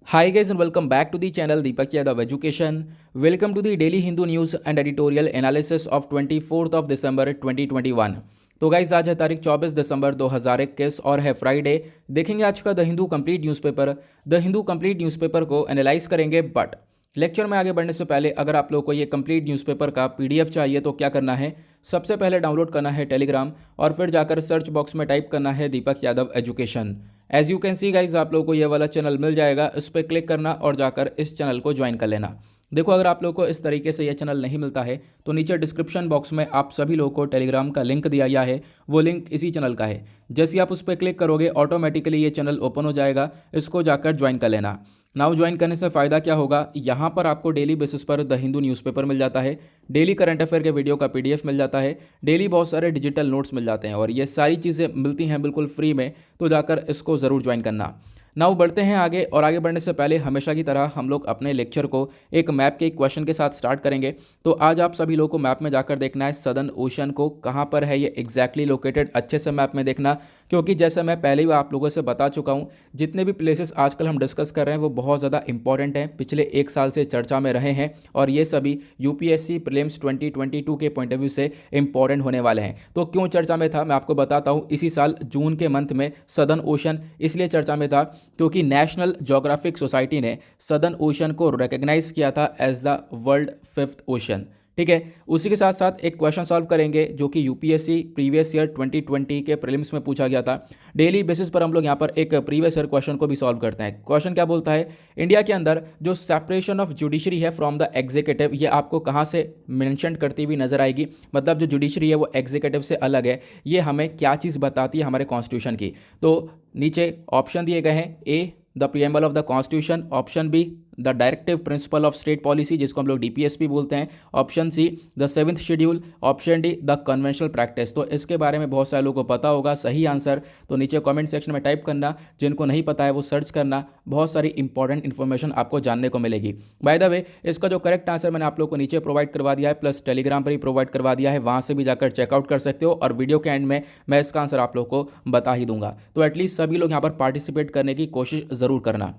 Hi guys and welcome back to the channel Deepak Yadav Education. Welcome to the daily Hindu news and editorial analysis of 24th of December 2021. तो guys आज है तारीख 24 दिसंबर 2021 और है Friday. देखेंगे आज का the Hindu complete newspaper. The Hindu complete newspaper को एनालाइज करेंगे, बट लेक्चर में आगे बढ़ने से पहले अगर आप लोगों को ये कंप्लीट न्यूज़पेपर का पीडीएफ चाहिए तो क्या करना है, सबसे पहले डाउनलोड करना है टेलीग्राम और फिर जाकर सर्च बॉक्स में टाइप करना है Deepak Yadav education. As you can see guys आप लोगों को ये वाला चैनल मिल जाएगा, इस पर क्लिक करना और जाकर इस चैनल को ज्वाइन कर लेना। देखो, अगर आप लोगों को इस तरीके से ये चैनल नहीं मिलता है तो नीचे डिस्क्रिप्शन बॉक्स में आप सभी लोगों को टेलीग्राम का लिंक दिया गया है, वो लिंक इसी चैनल का है। जैसे आप उस पर क्लिक करोगे ऑटोमेटिकली ये चैनल ओपन हो जाएगा, इसको जाकर ज्वाइन कर लेना। नाउ ज्वाइन करने से फ़ायदा क्या होगा, यहाँ पर आपको डेली बेसिस पर द हिंदू न्यूज़पेपर मिल जाता है, डेली करंट अफेयर के वीडियो का पीडीएफ मिल जाता है, डेली बहुत सारे डिजिटल नोट्स मिल जाते हैं और ये सारी चीज़ें मिलती हैं बिल्कुल फ्री में। तो जाकर इसको ज़रूर ज्वाइन करना। नाउ बढ़ते हैं आगे, और आगे बढ़ने से पहले हमेशा की तरह हम लोग अपने लेक्चर को एक मैप के क्वेश्चन के साथ स्टार्ट करेंगे। तो आज आप सभी लोगों को मैप में जाकर देखना है सदर्न ओशन को कहाँ पर है ये एग्जैक्टली लोकेटेड, अच्छे से मैप में देखना, क्योंकि जैसा मैं पहले ही आप लोगों से बता चुका हूँ, जितने भी प्लेसेस आजकल हम डिस्कस कर रहे हैं वो बहुत ज़्यादा इंपॉर्टेंट हैं, पिछले एक साल से चर्चा में रहे हैं और ये सभी यूपीएससी प्रीलिम्स 2022 के पॉइंट ऑफ व्यू से इंपॉर्टेंट होने वाले हैं। तो क्यों चर्चा में था मैं आपको बताता हूँ। इसी साल जून के मंथ में सदर्न ओशन इसलिए चर्चा में था क्योंकि नेशनल ज्योग्राफिक सोसाइटी ने सदर्न ओशन को रिकग्नाइज किया था as the world fifth ocean. ठीक है, उसी के साथ साथ एक क्वेश्चन सॉल्व करेंगे जो कि यूपीएससी प्रीवियस ईयर 2020 के प्रीलिम्स में पूछा गया था। डेली बेसिस पर हम लोग यहाँ पर एक प्रीवियस ईयर क्वेश्चन को भी सॉल्व करते हैं। क्वेश्चन क्या बोलता है, इंडिया के अंदर जो सेपरेशन ऑफ जुडिशरी है फ्रॉम द एग्जीक्यूटिव, ये आपको कहाँ से मेंशन करती हुई नजर आएगी, मतलब जो जुडिशरी है वो एग्जीक्यूटिव से अलग है, ये हमें क्या चीज़ बताती है हमारे कॉन्स्टिट्यूशन की। तो नीचे ऑप्शन दिए गए हैं, A the preamble of the constitution, option B the directive principle of state policy जिसको हम लोग डीपीएसपी बोलते हैं, option C the seventh schedule, option D the conventional practice. तो इसके बारे में बहुत सारे लोगों को पता होगा सही आंसर, तो नीचे कमेंट सेक्शन में टाइप करना, जिनको नहीं पता है वो सर्च करना, बहुत सारी इंपॉर्टेंट इन्फॉर्मेशन आपको जानने को मिलेगी। बाय द वे, इसका जो करेक्ट आंसर मैंने आप लोग को नीचे प्रोवाइड करवा दिया है, प्लस टेलीग्राम पर ही प्रोवाइड करवा दिया है, वहाँ से भी जाकर चेकआउट कर सकते हो और वीडियो के एंड में मैं इसका आंसर आप लोग को बता ही दूंगा। तो एटलीस्ट सभी लोग यहाँ पर पार्टिसिपेट करने की कोशिश ज़रूर करना।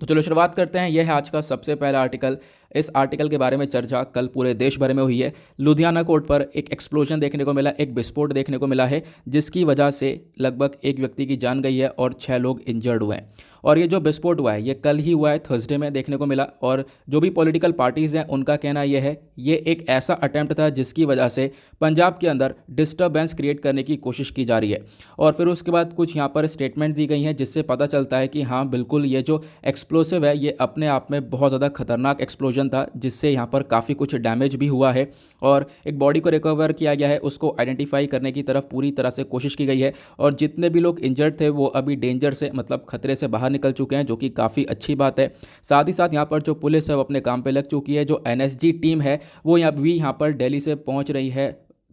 तो चलो शुरुआत करते हैं। यह है आज का सबसे पहला आर्टिकल। इस आर्टिकल के बारे में चर्चा कल पूरे देश भर में हुई है। लुधियाना कोर्ट पर एक एक्सप्लोजन देखने को मिला, एक विस्फोट देखने को मिला है, जिसकी वजह से लगभग एक व्यक्ति की जान गई है और 6 लोग इंजर्ड हुए हैं। और ये जो विस्फोट हुआ है ये कल ही हुआ है, थर्सडे में देखने को मिला। और जो भी पॉलिटिकल पार्टीज़ हैं उनका कहना यह है ये एक ऐसा अटैम्प्ट था जिसकी वजह से पंजाब के अंदर डिस्टर्बेंस क्रिएट करने की कोशिश की जा रही है। और फिर उसके बाद कुछ यहाँ पर स्टेटमेंट दी गई हैं जिससे पता चलता है कि हाँ बिल्कुल ये जो एक्सप्लोसिव है ये अपने आप में बहुत ज़्यादा खतरनाक एक्सप्लोजन था, जिससे यहाँ पर काफ़ी कुछ डैमेज भी हुआ है और एक बॉडी को रिकवर किया गया है, उसको आइडेंटिफाई करने की तरफ पूरी तरह से कोशिश की गई है। और जितने भी लोग इंजर्ड थे वो अभी डेंजर से, मतलब खतरे से बाहर निकल चुके हैं, जो कि काफ़ी अच्छी बात है। साथ ही साथ यहाँ पर जो पुलिस है वो अपने काम पे लग चुकी है। जो एनएसजी टीम है वो यहाँ पर दिल्ली से पहुँच रही है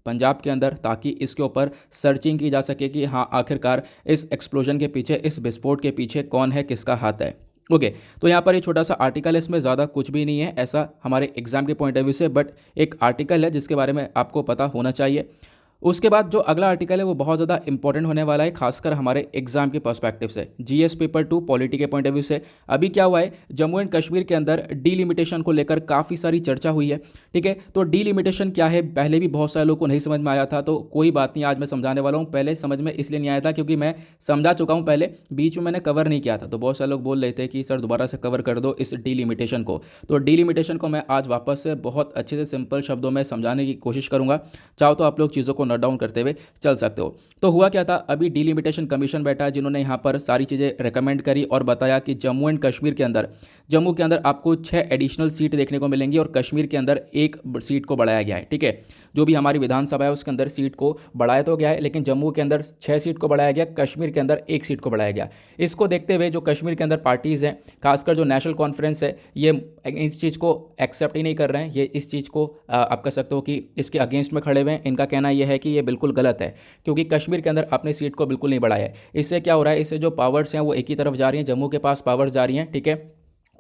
पंजाब के अंदर, ताकि इसके ऊपर सर्चिंग की जा सके कि हाँ आखिरकार इस एक्सप्लोजन के पीछे, इस विस्फोट के पीछे कौन है, किसका हाथ है। ओके, तो यहाँ पर ये छोटा सा आर्टिकल है, इसमें ज़्यादा कुछ भी नहीं है ऐसा हमारे एग्जाम के पॉइंट ऑफ व्यू से, बट एक आर्टिकल है जिसके बारे में आपको पता होना चाहिए। उसके बाद जो अगला आर्टिकल है वो बहुत ज़्यादा इंपॉर्टेंट होने वाला है, खासकर हमारे एग्जाम के पर्सपेक्टिव से, जीएस पेपर 2 पॉलिटी के पॉइंट ऑफ व्यू से। अभी क्या हुआ है, जम्मू एंड कश्मीर के अंदर डीलिमिटेशन को लेकर काफ़ी सारी चर्चा हुई है। ठीक है, तो डीलिमिटेशन क्या है पहले भी बहुत सारे लोगों को नहीं समझ में आया था, तो कोई बात नहीं, आज मैं समझाने वाला हूँ। पहले समझ में इसलिए नहीं आया था क्योंकि मैं समझा चुका हूँ पहले, बीच में मैंने कवर नहीं किया था, तो बहुत सारे लोग बोल रहे थे कि सर दोबारा से कवर कर दो इस डीलिमिटेशन को। तो डीलिमिटेशन को मैं आज वापस से बहुत अच्छे से सिंपल शब्दों में समझाने की कोशिश करूँगा। चाहो तो आप लोग चीज़ों को नोट डाउन करते हुए चल सकते हो। तो हुआ क्या था, अभी डीलिमिटेशन कमीशन बैठा है जिन्होंने यहाँ पर सारी चीज़ें रेकमेंड करी और बताया कि जम्मू एंड कश्मीर के अंदर, जम्मू के अंदर आपको 6 एडिशनल सीट देखने को मिलेंगी और कश्मीर के अंदर 1 सीट को बढ़ाया गया है। ठीक है, जो भी हमारी विधानसभा है उसके अंदर सीट को बढ़ाया तो गया है, लेकिन जम्मू के अंदर 6 सीट को बढ़ाया गया, कश्मीर के अंदर 1 सीट को बढ़ाया गया। इसको देखते हुए जो कश्मीर के अंदर पार्टीज़ हैं, खासकर जो नेशनल कॉन्फ्रेंस है, ये इस चीज़ को एक्सेप्ट ही नहीं कर रहे हैं, ये इस चीज़ को आप कह सकते हो कि इसके अगेंस्ट में खड़े हुए हैं। इनका कहना यह है कि ये बिल्कुल गलत है क्योंकि कश्मीर के अंदर अपनी सीट को बिल्कुल नहीं बढ़ाया है। इससे क्या हो रहा है, इससे जो पावर्स हैं वो एक ही तरफ जा रही हैं, जम्मू के पास पावर्स जा रही हैं। ठीक है,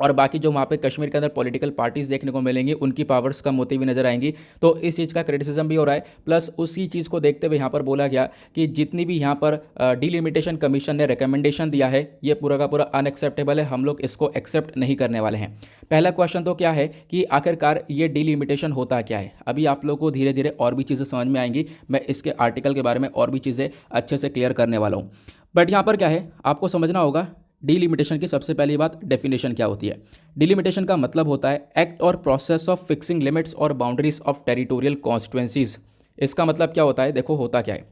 और बाकी जो वहाँ पे कश्मीर के अंदर पॉलिटिकल पार्टीज़ देखने को मिलेंगी उनकी पावर्स कम होती हुई नजर आएंगी। तो इस चीज़ का क्रिटिसिज्म भी हो रहा है। प्लस उसी चीज़ को देखते हुए यहाँ पर बोला गया कि जितनी भी यहाँ पर डिलिमिटेशन कमीशन ने रिकमेंडेशन दिया है ये पूरा का पूरा अनएक्सेप्टेबल है, हम लोग इसको एक्सेप्ट नहीं करने वाले हैं। पहला क्वेश्चन तो क्या है कि आखिरकार ये डिलिमिटेशन होता क्या है। अभी आप लोग को धीरे धीरे और भी चीज़ें समझ में आएंगी, मैं इसके आर्टिकल के बारे में और भी चीज़ें अच्छे से क्लियर करने वाला हूँ। बट यहाँ पर क्या है आपको समझना होगा, डिलिमिटेशन की सबसे पहली बात डेफिनेशन क्या होती है। डिलिमिटेशन का मतलब होता है एक्ट और प्रोसेस ऑफ फिक्सिंग लिमिट्स और बाउंड्रीज ऑफ टेरिटोरियल कॉन्स्टिट्यूएंसीज। इसका मतलब क्या होता है, देखो होता क्या है।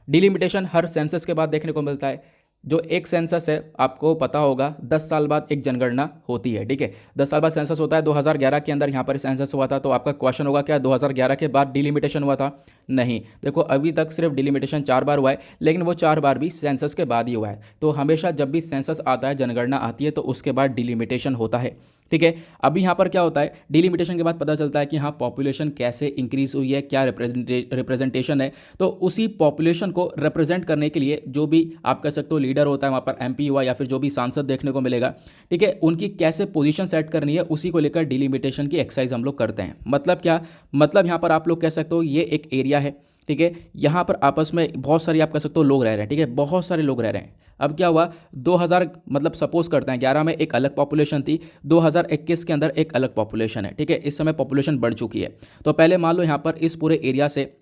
डिलिमिटेशन हर सेंसस के बाद देखने को मिलता है। जो एक सेंसस है आपको पता होगा 10 साल बाद एक जनगणना होती है, ठीक है। 10 साल बाद सेंसस होता है। 2011 के अंदर यहाँ पर सेंसस हुआ था। तो आपका क्वेश्चन होगा क्या 2011 के बाद डिलिमिटेशन हुआ था? नहीं, देखो अभी तक सिर्फ डिलिमिटेशन 4 बार हुआ है, लेकिन वो 4 बार भी सेंसस के बाद ही हुआ है। तो हमेशा जब भी सेंसस आता है, जनगणना आती है, तो उसके बाद डिलिमिटेशन होता है, ठीक है। अभी यहाँ पर क्या होता है, डिलिमिटेशन के बाद पता चलता है कि हाँ पॉपुलेशन कैसे इंक्रीज हुई है, क्या रिप्रेजेंटेशन है। तो उसी पॉपुलेशन को रिप्रेजेंट करने के लिए जो भी आप कह सकते हो लीडर होता है वहाँ पर, एमपी हुआ या फिर जो भी सांसद देखने को मिलेगा, ठीक है, उनकी कैसे पोजीशन सेट करनी है उसी को लेकर डिलिमिटेशन की एक्सरसाइज हम लोग करते हैं। मतलब क्या, मतलब यहाँ पर आप लोग कह सकते हो ये एक एरिया है, ठीक है। यहाँ पर आपस में बहुत सारे आप कह सकते हो लोग रह रहे हैं, ठीक है, बहुत सारे लोग रह रहे हैं। अब क्या हुआ 2000 मतलब सपोज करते हैं 11 में एक अलग पॉपुलेशन थी, 2021 के अंदर एक अलग पॉपुलेशन है, ठीक है। इस समय पॉपुलेशन बढ़ चुकी है। तो पहले मान लो यहाँ पर इस पूरे एरिया से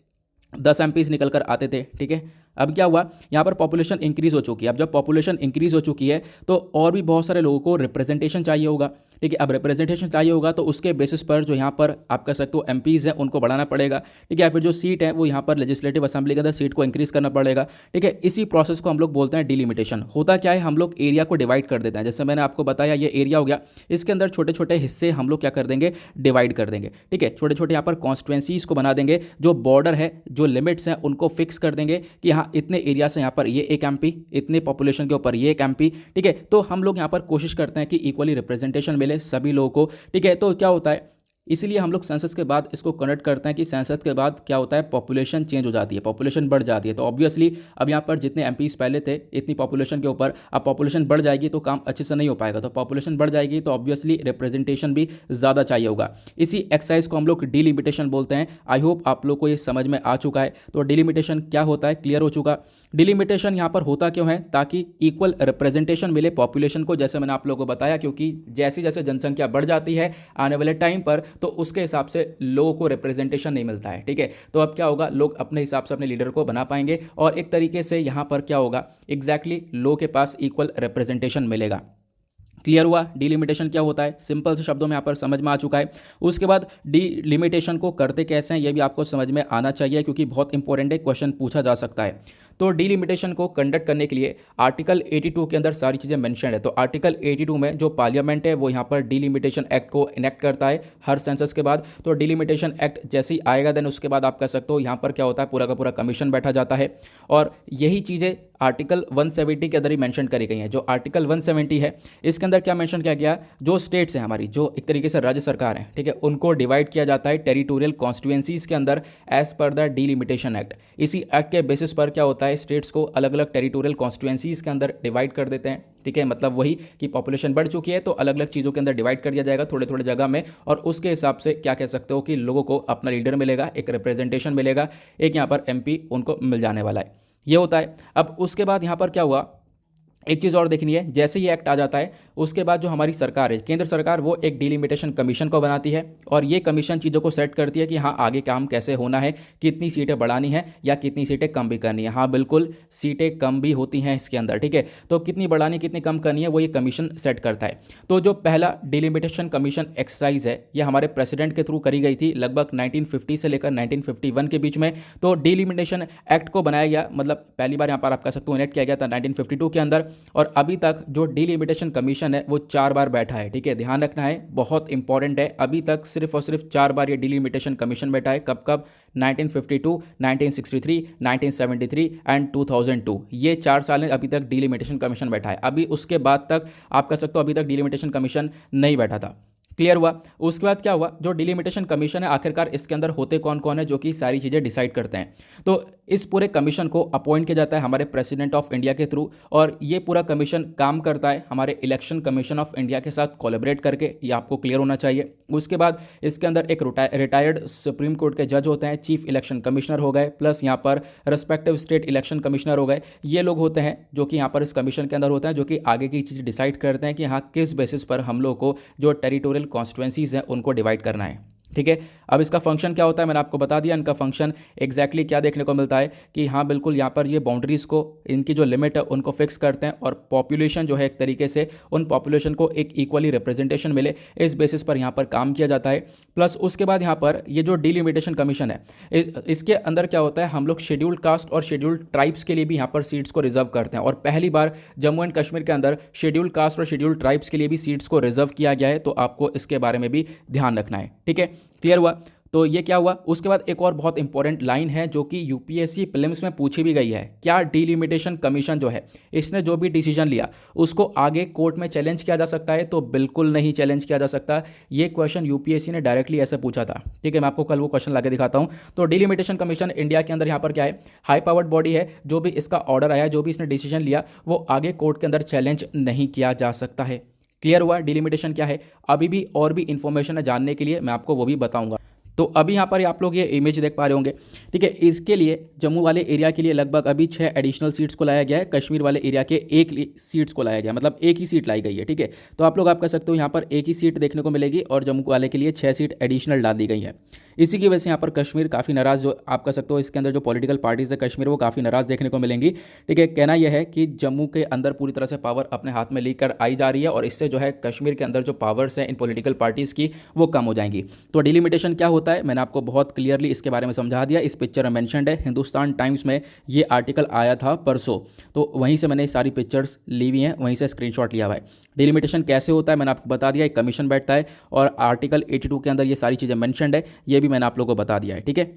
10 एमपीज निकल कर आते थे, ठीक है। अब क्या हुआ, यहाँ पर पॉपुलेशन इंक्रीज हो चुकी है। अब जब पॉपुलेशन इंक्रीज हो चुकी है तो और भी बहुत सारे लोगों को रिप्रेजेंटेशन चाहिए होगा, ठीक है। अब रिप्रेजेंटेशन चाहिए होगा तो उसके बेसिस पर जो यहाँ पर आप कह सकते हो एमपीज हैं उनको बढ़ाना पड़ेगा, ठीक है। या फिर जो सीट है वो यहाँ पर लेजिस्लेटिव असेंबली के अंदर सीट को इंक्रीज करना पड़ेगा, ठीक है। इसी प्रोसेस को हम लोग बोलते हैं डिलिमिटेशन। होता क्या है, हम लोग एरिया को डिवाइड कर देते हैं। जैसे मैंने आपको बताया ये एरिया हो गया, इसके अंदर छोटे छोटे हिस्से हम लोग क्या कर देंगे, डिवाइड कर देंगे, ठीक है। छोटे छोटे यहाँ पर कॉन्स्टिट्यूएंसीज को बना देंगे, जो बॉर्डर है, जो लिमिट्स हैं उनको फिक्स कर देंगे कि हाँ इतने एरिया से यहाँ पर ये एक एमपी, इतने पॉपुलेशन के ऊपर ये एक एमपी, ठीक है। तो हम लोग यहाँ पर कोशिश करते हैं कि इक्वली रिप्रेजेंटेशन मिले सभी लोगों को, ठीक है। तो क्या होता है, इसीलिए हम लोग सेंसस के बाद इसको कनेक्ट करते हैं कि सेंसस के बाद क्या होता है, पॉपुलेशन चेंज हो जाती है, पॉपुलेशन बढ़ जाती है। तो ऑब्वियसली अब यहाँ पर जितने एमपीज पहले थे इतनी पॉपुलेशन के ऊपर, अब पॉपुलेशन बढ़ जाएगी तो काम अच्छे से नहीं हो पाएगा। तो पॉपुलेशन बढ़ जाएगी तो ऑब्वियसली रिप्रेजेंटेशन भी ज़्यादा चाहिए होगा। इसी एक्सरसाइज को हम लोग डिलिमिटेशन बोलते हैं। आई होप आप लोग को ये समझ में आ चुका है। तो डिलिमिटेशन क्या होता है क्लियर हो चुका। डिलिमिटेशन यहाँ पर होता क्यों है, ताकि इक्वल रिप्रेजेंटेशन मिले पॉपुलेशन को, जैसे मैंने आप लोगों को बताया, क्योंकि जैसे जैसे जनसंख्या बढ़ जाती है आने वाले टाइम पर तो उसके हिसाब से लोगों को रिप्रेजेंटेशन नहीं मिलता है, ठीक है। तो अब क्या होगा, लोग अपने हिसाब से अपने लीडर को बना पाएंगे और एक तरीके से यहाँ पर क्या होगा, एग्जैक्टली लोगों के पास इक्वल रिप्रेजेंटेशन मिलेगा। क्लियर हुआ डिलिमिटेशन क्या होता है, सिंपल से शब्दों में यहाँ पर समझ में आ चुका है। उसके बाद डिलिमिटेशन को करते कैसे हैं ये भी आपको समझ में आना चाहिए, क्योंकि बहुत इंपॉर्टेंट है, क्वेश्चन पूछा जा सकता है। तो डिलिमिटेशन को कंडक्ट करने के लिए आर्टिकल 82 के अंदर सारी चीज़ें मेंशन है। तो आर्टिकल 82 में जो पार्लियामेंट है वो यहाँ पर डिलिमिटेशन एक्ट को इनेक्ट करता है हर सेंसस के बाद। तो डिलिमिटेशन एक्ट जैसे ही आएगा देन उसके बाद आप कह सकते हो यहाँ पर क्या होता है, पूरा का पूरा कमीशन बैठा जाता है और यही चीज़ें आर्टिकल 170 के अंदर ही मेंशन करी गई हैं। जो आर्टिकल 170 है इसके अंदर क्या मेंशन किया गया, जो स्टेट्स हैं हमारी, जो एक तरीके से राज्य सरकार है, ठीक है, उनको डिवाइड किया जाता है टेरिटोरियल कॉन्स्टिट्यूएंसीज के अंदर as per the delimitation act. इसी एक्ट के बेसिस पर क्या होता है, स्टेट्स को अलग अलग टेरिटोरियल कॉन्स्टिट्यूएंसीज के अंदर डिवाइड कर देते हैं, ठीक है। मतलब वही कि पॉपुलेशन बढ़ चुकी है तो अलग अलग चीज़ों के अंदर डिवाइड कर दिया जाएगा थोड़े थोड़े जगह में, और उसके हिसाब से क्या कह सकते हो कि लोगों को अपना लीडर मिलेगा, एक रिप्रेजेंटेशन मिलेगा, एक यहाँ पर एमपी उनको मिल जाने वाला है, ये होता है। अब उसके बाद यहाँ पर क्या हुआ, एक चीज़ और देखनी है, जैसे ये एक्ट आ जाता है उसके बाद जो हमारी सरकार है, केंद्र सरकार, वो एक डिलिमिटेशन कमीशन को बनाती है और ये कमीशन चीज़ों को सेट करती है कि हाँ आगे काम कैसे होना है, कितनी सीटें बढ़ानी है या कितनी सीटें कम भी करनी है। हाँ बिल्कुल, सीटें कम भी होती हैं इसके अंदर, ठीक है। तो कितनी बढ़ानी कितनी कम करनी है वो ये कमीशन सेट करता है। तो जो पहला डिलिमिटेशन कमीशन एक्सरसाइज है ये हमारे प्रेसिडेंट के थ्रू करी गई थी लगभग 1950 से लेकर 1951 के बीच में। तो डिलिमिटेशन एक्ट को बनाया गया, मतलब पहली बार यहाँ पर आप कह सकते हो इनेक्ट किया गया था 1952 के अंदर, और अभी तक जो डिलिमिटेशन कमीशन है वो 4 बार बैठा है, ठीक है। ध्यान रखना है, बहुत इंपॉर्टेंट है, अभी तक सिर्फ और सिर्फ 4 बार ये डिलिमिटेशन कमीशन बैठा है। कब कब, 1952, 1963, 1973 एंड 2002। ये 4 साल में अभी तक डिलिमिटेशन कमीशन बैठा है। अभी उसके बाद तक आप कह सकते हो अभी तक डिलिमिटेशन कमीशन नहीं बैठा था, क्लियर हुआ। उसके बाद क्या हुआ, जो डिलिमिटेशन कमीशन है आखिरकार इसके अंदर होते कौन कौन है जो कि सारी चीज़ें डिसाइड करते हैं। तो इस पूरे कमीशन को अपॉइंट किया जाता है हमारे प्रेसिडेंट ऑफ इंडिया के थ्रू, और ये पूरा कमीशन काम करता है हमारे इलेक्शन कमीशन ऑफ इंडिया के साथ कोलैबोरेट करके, ये आपको क्लियर होना चाहिए। उसके बाद इसके अंदर एक रिटायर्ड सुप्रीम कोर्ट के जज होते हैं, चीफ इलेक्शन कमिश्नर हो गए, प्लस यहाँ पर रेस्पेक्टिव स्टेट इलेक्शन कमिश्नर हो गए। ये लोग होते हैं जो कि यहाँ पर इस कमीशन के अंदर होते हैं, जो कि आगे की चीज़ डिसाइड करते हैं कि हाँ किस बेसिस पर हम लोग को जो टेरिटोरियल कॉन्स्टिट्यूएंसीज हैं उनको डिवाइड करना है। ठीक है, अब इसका फंक्शन क्या होता है मैंने आपको बता दिया। इनका फंक्शन एग्जैक्टली क्या देखने को मिलता है कि हाँ बिल्कुल यहाँ पर ये बाउंड्रीज़ को, इनकी जो लिमिट है उनको फिक्स करते हैं, और पॉपुलेशन जो है एक तरीके से उन पॉपुलेशन को एक इक्वली रिप्रेजेंटेशन मिले, इस बेसिस पर यहाँ पर काम किया जाता है। प्लस उसके बाद यहाँ पर ये जो डिलिमिटेशन कमीशन है इसके अंदर क्या होता है, हम लोग शेड्यूल्ड कास्ट और शेड्यूल्ड ट्राइब्स के लिए भी यहाँ पर सीट्स को रिजर्व करते हैं, और पहली बार जम्मू एंड कश्मीर के अंदर शेड्यूल्ड कास्ट और शेड्यूल्ड ट्राइब्स के लिए भी सीट्स को रिजर्व किया गया है। तो आपको इसके बारे में भी ध्यान रखना है। ठीक है, क्लियर हुआ। तो ये क्या हुआ, उसके बाद एक और बहुत इंपॉर्टेंट लाइन है जो कि यूपीएससी प्रीलिम्स में पूछी भी गई है। क्या डिलिमिटेशन कमीशन जो है इसने जो भी डिसीजन लिया उसको आगे कोर्ट में चैलेंज किया जा सकता है? तो बिल्कुल नहीं चैलेंज किया जा सकता। ये क्वेश्चन यूपीएससी ने डायरेक्टली ऐसे पूछा था। ठीक है, मैं आपको कल वो क्वेश्चन लाके दिखाता हूँ। तो डिलिमिटेशन कमीशन इंडिया के अंदर यहाँ पर क्या है, हाई पावर्ड बॉडी है। जो भी इसका ऑर्डर आया, जो भी इसने डिसीजन लिया, वो आगे कोर्ट के अंदर चैलेंज नहीं किया जा सकता है। क्लियर हुआ डिलिमिटेशन क्या है। अभी भी और भी इंफॉर्मेशन है जानने के लिए, मैं आपको वो भी बताऊंगा। तो अभी यहाँ पर आप लोग ये इमेज देख पा रहे होंगे। ठीक है, इसके लिए जम्मू वाले एरिया के लिए लगभग अभी 6 एडिशनल सीट्स को लाया गया है, कश्मीर वाले एरिया के 1 सीट्स को लाया गया, मतलब एक ही सीट लाई गई है। ठीक है, तो आप लोग आप कह सकते हो यहाँ पर एक ही सीट देखने को मिलेगी, और जम्मू वाले के लिए 6 सीट एडिशनल डाल दी गई है। इसी की वजह से यहाँ पर कश्मीर काफ़ी नाराज़, जो आप कह सकते हो इसके अंदर जो पॉलिटिकल पार्टीज़ है कश्मीर, वो काफ़ी नाराज़ देखने को मिलेंगी। ठीक है, कहना यह है कि जम्मू के अंदर पूरी तरह से पावर अपने हाथ में लेकर आई जा रही है, और इससे जो है कश्मीर के अंदर जो पावर्स हैं इन पॉलिटिकल पार्टीज़ की वो कम हो जाएंगी। तो डिलिमिटेशन क्या होता है मैंने आपको बहुत क्लियरली इसके बारे में समझा दिया। इस पिक्चर में मैंशनड है, हिंदुस्तान टाइम्स में ये आर्टिकल आया था परसों, तो वहीं से मैंने सारी पिक्चर्स ली हुई हैं, वहीं से स्क्रीनशॉट लिया हुआ है। डिलिमिटेशन कैसे होता है मैंने आपको बता दिया, एक कमीशन बैठता है, और आर्टिकल 82 के अंदर ये सारी चीज़ें मैंशनड है, ये भी मैंने आप लोगों को बता दिया है। ठीक है,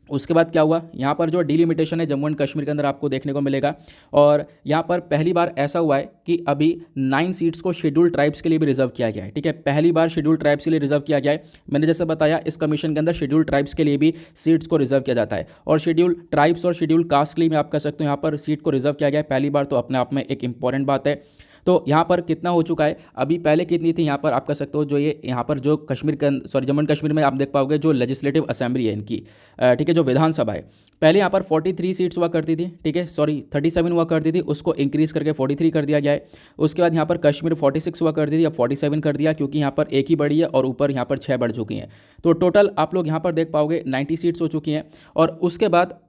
उसके बाद क्या हुआ, यहाँ पर जो डिलिमिटेशन है जम्मू एंड कश्मीर के अंदर आपको देखने को मिलेगा, और यहाँ पर पहली बार ऐसा हुआ है कि अभी 9 सीट्स को शेड्यूल्ड ट्राइब्स के लिए भी रिजर्व किया गया है। ठीक है, पहली बार शेड्यूल्ड ट्राइब्स के लिए रिजर्व किया गया है। मैंने जैसे बताया इस कमीशन के अंदर शेड्यूल्ड ट्राइब्स के लिए भी सीट्स को रिजर्व किया जाता है, और शेड्यूल्ड ट्राइब्स और शेड्यूल्ड कास्ट के लिए भी आप कह सकते हो यहाँ पर सीट को रिजर्व किया गया है पहली बार, तो अपने आप में एक इंपॉर्टेंट बात है। तो यहाँ पर कितना हो चुका है, अभी पहले कितनी थी यहाँ पर आप कह सकते हो, जो ये यहाँ पर जो कश्मीर के सॉरी जम्मू एंड कश्मीर में आप देख पाओगे जो लेजिस्लेटिव असेंबली है इनकी, ठीक है, जो विधानसभा है, पहले यहाँ पर 43 सीट्स हुआ करती थी। ठीक है, सॉरी 37 हुआ करती थी, उसको इंक्रीज करके 43 कर दिया गया है। उसके बाद यहाँ पर कश्मीर 46 हुआ करती थी, अब 47 कर दिया, क्योंकि यहाँ पर एक ही बढ़ी है और ऊपर यहाँ पर 6 बढ़ चुकी हैं। तो टोटल आप लोग यहाँ पर देख पाओगे 90 सीट्स हो चुकी हैं, और उसके बाद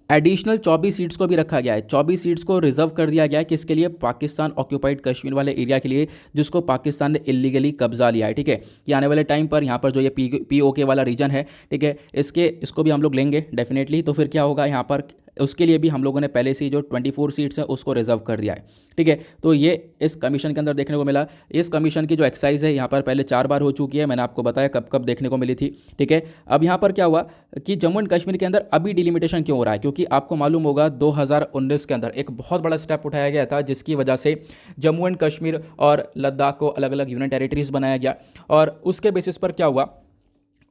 एडिशनल 24 सीट्स को भी रखा गया है। 24 सीट्स को रिजर्व कर दिया गया है, किसके लिए, पाकिस्तान ऑक्यूपाइड कश्मीर वाले एरिया के लिए, जिसको पाकिस्तान ने इलीगली कब्जा लिया है। ठीक है, कि आने वाले टाइम पर यहाँ पर जो ये POK वाला रीजन है, ठीक है, इसको भी हम लोग लेंगे डेफिनेटली। तो फिर क्या होगा यहाँ पर, उसके लिए भी हम लोगों ने पहले से ही जो 24 सीट्स हैं उसको रिजर्व कर दिया है। ठीक है, तो ये इस कमीशन के अंदर देखने को मिला। इस कमीशन की जो एक्सरसाइज है यहाँ पर पहले 4 बार हो चुकी है, मैंने आपको बताया कब कब देखने को मिली थी। ठीक है, अब यहाँ पर क्या हुआ कि जम्मू एंड कश्मीर के अंदर अभी डिलिमिटेशन क्यों हो रहा है, क्योंकि आपको मालूम होगा 2019 के अंदर एक बहुत बड़ा स्टेप उठाया गया था, जिसकी वजह से जम्मू एंड कश्मीर और लद्दाख को अलग अलग यूनियन टेरिटरीज बनाया गया, और उसके बेसिस पर क्या हुआ,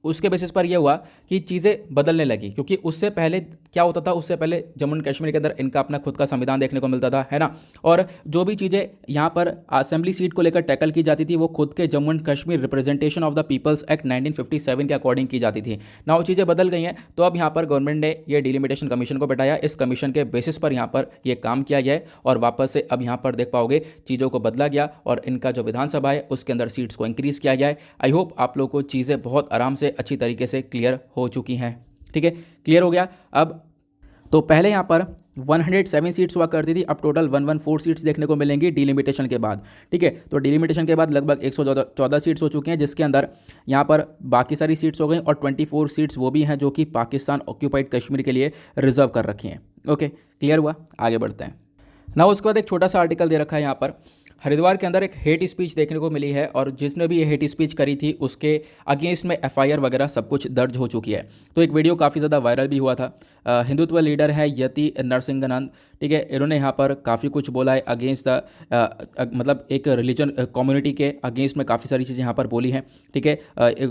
उसके बेसिस पर यह हुआ कि चीज़ें बदलने लगी। क्योंकि उससे पहले क्या होता था, उससे पहले जम्मू एंड कश्मीर के अंदर इनका अपना खुद का संविधान देखने को मिलता था, है ना, और जो भी चीज़ें यहाँ पर असेंबली सीट को लेकर टैकल की जाती थी वो खुद के Jammu and Kashmir representation of the peoples act 1957 के अकॉर्डिंग की जाती थी ना। वो चीज़ें बदल गई हैं, तो अब यहाँ पर गवर्नमेंट ने ये डिलिमिटेशन कमीशन को बैठाया, इस कमीशन के बेसिस पर यहाँ पर यह काम किया गया है, और वापस से अब यहाँ पर देख पाओगे चीज़ों को बदला गया, और इनका जो विधानसभा है उसके अंदर सीट्स को इंक्रीज़ किया गया है। आई होप आप लोग को चीज़ें बहुत आराम से अच्छी तरीके से क्लियर हो चुकी हैं। ठीक है, क्लियर हो गया। अब तो पहले यहाँ पर 107 सीट्स हुआ करती थी, अब टोटल 114 सीट्स देखने को मिलेंगी डिलिमिटेशन के बाद। ठीक है, तो डिलिमिटेशन के बाद लगभग 114 सीट्स हो चुके हैं, जिसके अंदर यहाँ पर बाकी सारी सीट्स हो गई, और 24 सीट्स वो भी हैं जो कि पाकिस्तान ऑक्यूपाइड कश्मीर के लिए रिजर्व कर रखी हैं। ओके, क्लियर हुआ, आगे बढ़ते हैं ना। उसके बाद एक छोटा सा आर्टिकल दे रखा है यहाँ पर, हरिद्वार के अंदर एक हेट स्पीच देखने को मिली है और जिसने भी ये हेट स्पीच करी थी उसके अगेंस्ट में एफआईआर वगैरह सब कुछ दर्ज हो चुकी है। तो एक वीडियो काफ़ी ज़्यादा वायरल भी हुआ था। हिंदुत्व लीडर है यति नरसिंगनंद, ठीक है, इन्होंने यहाँ पर काफ़ी कुछ बोला है अगेंस्ट द मतलब एक रिलीजन कम्युनिटी के अगेंस्ट में काफ़ी सारी चीज़ें यहाँ पर बोली हैं, ठीक है।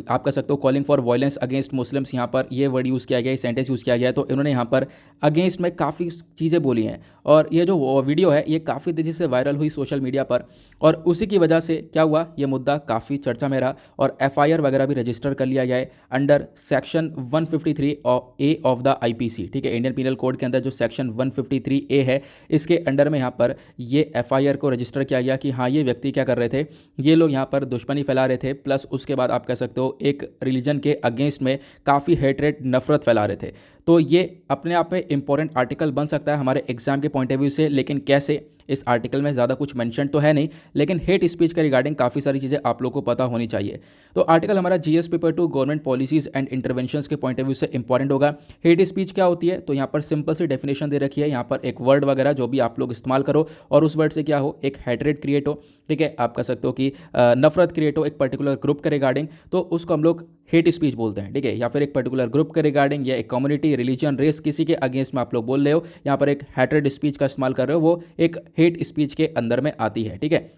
आप कह सकते हो calling for violence against Muslims, यहाँ पर ये वर्ड यूज़ किया गया है, सेंटेंस यूज़ किया गया है। तो इन्होंने यहाँ पर अगेंस्ट में काफ़ी चीज़ें बोली हैं और ये जो वीडियो है ये काफ़ी तेज़ी से वायरल हुई सोशल मीडिया पर और उसी की वजह से क्या हुआ, ये मुद्दा काफ़ी चर्चा में रहा और एफआईआर वगैरह भी रजिस्टर कर लिया गया है under section 153 A of the IPC, ठीक है। इंडियन पीनल कोड के अंदर जो सेक्शन 153 ए है इसके अंडर में यहाँ पर ये एफआईआर को रजिस्टर किया गया कि हाँ ये व्यक्ति क्या कर रहे थे, ये लोग यहाँ पर दुश्मनी फैला रहे थे, प्लस उसके बाद आप कह सकते हो एक रिलीजन के अगेंस्ट में काफ़ी हेटरेट नफरत फैला रहे थे। तो ये अपने आप में इंपॉर्टेंट आर्टिकल बन सकता है हमारे एग्जाम के पॉइंट ऑफ व्यू से, लेकिन कैसे, इस आर्टिकल में ज़्यादा कुछ मेंशन तो है नहीं, लेकिन हेट स्पीच के रिगार्डिंग काफ़ी सारी चीज़ें आप लोग को पता होनी चाहिए। तो आर्टिकल हमारा GS paper 2 government policies and interventions के पॉइंट ऑफ व्यू से इंपॉर्टेंट होगा। हेट स्पीच क्या होती है, तो यहाँ पर सिंपल सी डेफिनेशन दे रखी है, यहाँ पर एक वर्ड वगैरह जो भी आप लोग इस्तेमाल करो और उस वर्ड से क्या हो, एक हेटरेट क्रिएट हो, ठीक है। आप कह सकते हो कि नफरत क्रिएट हो एक पर्टिकुलर ग्रुप के रिगार्डिंग, तो उसको हम लोग हेट स्पीच बोलते हैं, ठीक है। या फिर एक पर्टिकुलर ग्रुप के रिगार्डिंग या एक कम्युनिटी, रिलीजन, रेस, किसी के अगेंस्ट में आप लोग बोल रहे हो, यहाँ पर एक हेटरेट स्पीच का इस्तेमाल कर रहे हो, वो एक हेट स्पीच के अंदर में आती है, ठीक है।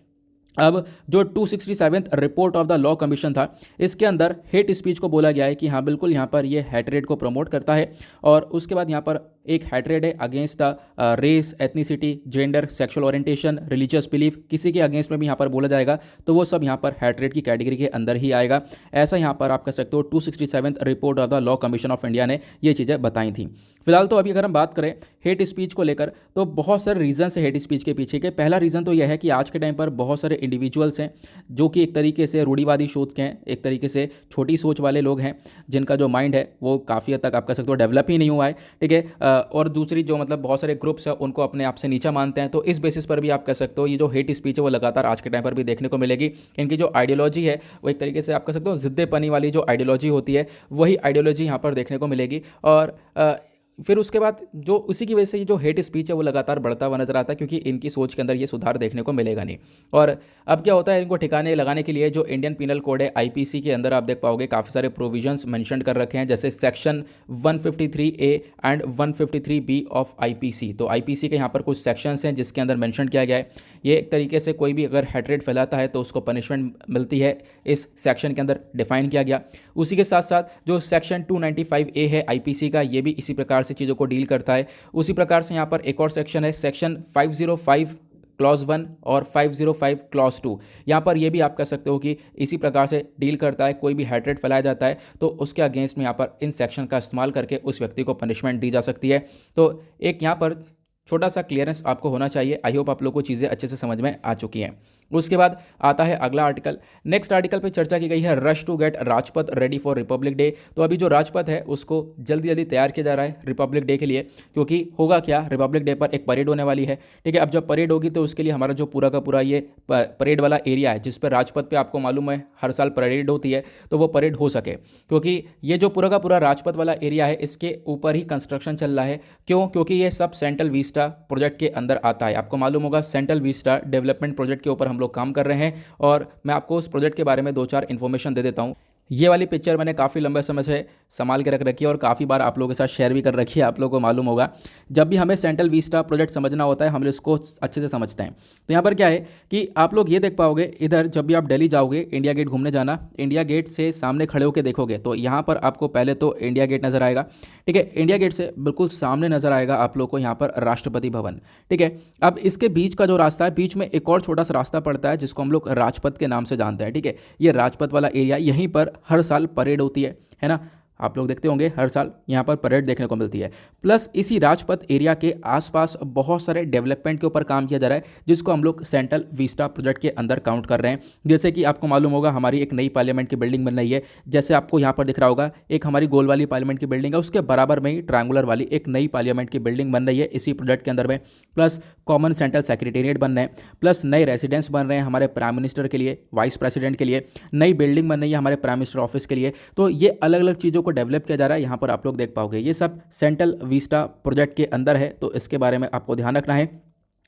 अब जो 267th report of the law commission था इसके अंदर हेट स्पीच को बोला गया है कि हाँ बिल्कुल यहाँ पर ये हेटरेट को प्रमोट करता है और उसके बाद यहाँ पर एक हेटरेट है against the race, ethnicity, gender, sexual orientation, religious belief, किसी के अगेंस्ट में भी यहाँ पर बोला जाएगा तो वो सब यहाँ पर हेटरेट की कैटेगरी के अंदर ही आएगा। ऐसा यहाँ पर आप कह सकते हो 267th report of the law commission of India ने ये चीज़ें बताई थी। फिलहाल तो अभी अगर हम बात करें हेट स्पीच को लेकर तो बहुत सारे रीजंस है हेट स्पीच के पीछे के। पहला रीज़न तो यह है कि आज के टाइम पर बहुत सारे इंडिविजुअल्स हैं जो कि एक तरीके से रूढ़िवादी सोच के हैं, एक तरीके से छोटी सोच वाले लोग हैं जिनका जो माइंड है वो काफ़ी हद तक आप कह सकते हो डेवलप ही नहीं हुआ है, ठीक है। और दूसरी जो मतलब बहुत सारे ग्रुप्स हैं उनको अपने आप से नीचा मानते हैं, तो इस बेसिस पर भी आप कह सकते हो ये जो हेट स्पीच है वो लगातार आज के टाइम पर भी देखने को मिलेगी। इनकी जो आइडियोलॉजी है वो एक तरीके से आप कह सकते हो जिद्देपनी वाली जो आइडियोलॉजी होती है वही आइडियोलॉजी यहाँ पर देखने को मिलेगी और फिर उसके बाद जो उसी की वजह से ये जो हेट स्पीच है वो लगातार बढ़ता हुआ नजर आता है क्योंकि इनकी सोच के अंदर ये सुधार देखने को मिलेगा नहीं। और अब क्या होता है, इनको ठिकाने लगाने के लिए जो इंडियन पीनल कोड है आईपीसी के अंदर आप देख पाओगे काफ़ी सारे प्रोविजंस मेंशन कर रखे हैं, जैसे section 153A and 153B of IPC. तो आईपीसी के यहाँ पर कुछ सेक्शंस हैं जिसके अंदर मेंशन किया गया है, ये एक तरीके से कोई भी अगर हेटरेट फैलाता है तो उसको पनिशमेंट मिलती है, इस सेक्शन के अंदर डिफाइन किया गया। उसी के साथ साथ जो सेक्शन 295A है आईपीसी का, ये भी इसी प्रकार से चीज़ों को डील करता है। उसी प्रकार से यहाँ पर एक और सेक्शन है सेक्शन 505 क्लॉज 1 और 505 क्लॉज 2, यहाँ पर ये भी आप कह सकते हो कि इसी प्रकार से डील करता है। कोई भी हेटरेट फैलाया जाता है तो उसके अगेंस्ट में यहाँ पर इन सेक्शन का इस्तेमाल करके उस व्यक्ति को पनिशमेंट दी जा सकती है। तो एक यहाँ पर छोटा सा क्लियरेंस आपको होना चाहिए। आई होप आप लोग को चीज़ें अच्छे से समझ में आ चुकी हैं। उसके बाद आता है अगला आर्टिकल। नेक्स्ट आर्टिकल पे चर्चा की गई है rush to get Rajpath ready for Republic Day. तो अभी जो राजपथ है उसको जल्दी जल्दी तैयार किया जा रहा है रिपब्लिक डे के लिए, क्योंकि होगा क्या, रिपब्लिक डे पर एक परेड होने वाली है, ठीक है। अब जब परेड होगी तो उसके लिए हमारा जो पूरा का पूरा ये परेड वाला एरिया है जिस पर राजपथ पे आपको मालूम है हर साल परेड होती है, तो वो परेड हो सके, क्योंकि ये जो पूरा का पूरा राजपथ वाला एरिया है इसके ऊपर ही कंस्ट्रक्शन चल रहा है। क्यों? क्योंकि ये सब सेंट्रल विस्टा प्रोजेक्ट के अंदर आता है। आपको मालूम होगा सेंट्रल विस्टा डेवलपमेंट प्रोजेक्ट के ऊपर हम लोग काम कर रहे हैं और मैं आपको उस प्रोजेक्ट के बारे में 2-4 इन्फॉर्मेशन दे देता हूं। ये वाली पिक्चर मैंने काफ़ी लंबे समय से संभाल के रख रखी है और काफ़ी बार आप लोगों के साथ शेयर भी कर रखी है। आप लोगों को मालूम होगा जब भी हमें सेंट्रल विस्टा प्रोजेक्ट समझना होता है हम इसको अच्छे से समझते हैं। तो यहाँ पर क्या है कि आप लोग ये देख पाओगे, इधर जब भी आप दिल्ली जाओगे इंडिया गेट घूमने जाना, इंडिया गेट से सामने खड़े होकर देखोगे तो यहाँ पर आपको पहले तो इंडिया गेट नज़र आएगा, ठीक है। इंडिया गेट से बिल्कुल सामने नज़र आएगा आप लोग को यहाँ पर राष्ट्रपति भवन, ठीक है। अब इसके बीच का जो रास्ता है, बीच में एक और छोटा सा रास्ता पड़ता है जिसको हम लोग राजपथ के नाम से जानते हैं, ठीक है। ये राजपथ वाला एरिया, यहीं पर हर साल परेड होती है ना। आप लोग देखते होंगे हर साल यहाँ पर परेड देखने को मिलती है। प्लस इसी राजपथ एरिया के आसपास बहुत सारे डेवलपमेंट के ऊपर काम किया जा रहा है जिसको हम लोग सेंट्रल विस्टा प्रोजेक्ट के अंदर काउंट कर रहे हैं। जैसे कि आपको मालूम होगा हमारी एक नई पार्लियामेंट की बिल्डिंग बन रही है, जैसे आपको यहाँ पर दिख रहा होगा एक हमारी गोल वाली पार्लियामेंट की बिल्डिंग है, उसके बराबर में ही ट्रायंगुलर वाली एक नई पार्लियामेंट की बिल्डिंग बन रही है इसी प्रोजेक्ट के अंदर में। प्लस कॉमन सेंट्रल सेक्रेटेरिएट बन रहे हैं, प्लस नए रेजिडेंस बन रहे हैं हमारे प्राइम मिनिस्टर के लिए, वाइस प्रेसिडेंट के लिए, नई बिल्डिंग बन रही है हमारे प्राइम मिनिस्टर ऑफिस के लिए। तो ये अलग अलग चीज़ों को डेवलप किया जा रहा है, यहाँ पर आप लोग देख पाओगे। ये सब सेंट्रल विस्टा प्रोजेक्ट के अंदर है, तो इसके बारे में आपको ध्यान रखना है।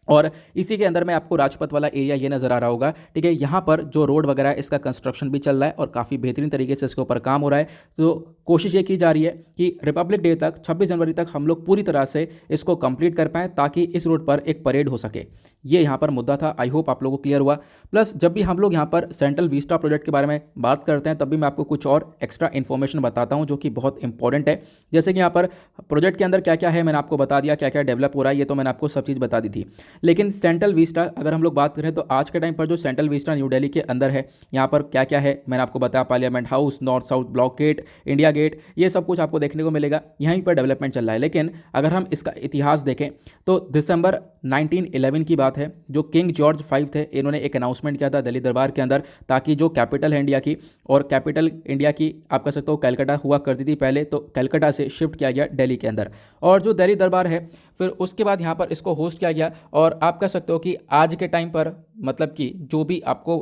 और इसी के अंदर में आपको राजपथ वाला एरिया ये नज़र आ रहा होगा, ठीक है। यहाँ पर जो रोड वगैरह है इसका कंस्ट्रक्शन भी चल रहा है और काफ़ी बेहतरीन तरीके से इसके ऊपर काम हो रहा है। तो कोशिश ये की जा रही है कि रिपब्लिक डे तक 26 जनवरी तक हम लोग पूरी तरह से इसको कंप्लीट कर पाएँ ताकि इस रोड पर एक परेड हो सके। ये यहाँ पर मुद्दा था। आई होप आप लोगों को क्लियर हुआ। प्लस जब भी हम लोग यहाँ पर सेंट्रल विस्टा प्रोजेक्ट के बारे में बात करते हैं तब भी मैं आपको कुछ और एक्स्ट्रा इन्फॉर्मेशन बताता हूँ जो कि बहुत इंपॉर्टेंट है। जैसे कि यहाँ पर प्रोजेक्ट के अंदर क्या क्या है मैंने आपको बता दिया, क्या क्या डेवलप हो रहा है ये तो मैंने आपको सब चीज़ बता दी थी। लेकिन सेंट्रल विस्टा अगर हम लोग बात करें तो आज के टाइम पर जो सेंट्रल विस्टा न्यू दिल्ली के अंदर है, यहाँ पर क्या क्या है मैंने आपको बताया। Parliament House, North South Block Gate, India Gate, ये सब कुछ आपको देखने को मिलेगा। यहीं पर डेवलपमेंट चल रहा है। लेकिन अगर हम इसका इतिहास देखें तो दिसंबर 1911 की बात है। जो किंग जॉर्ज V थे, इन्होंने एक अनाउंसमेंट किया था दिल्ली दरबार के अंदर ताकि जो कैपिटल है इंडिया की, और कैपिटल इंडिया की आप कह सकते हो कलकत्ता हुआ करती थी पहले, तो कलकत्ता से शिफ्ट किया गया दिल्ली के अंदर। और जो दिल्ली दरबार है फिर उसके बाद यहाँ पर इसको होस्ट किया गया। और आप कह सकते हो कि आज के टाइम पर मतलब कि जो भी आपको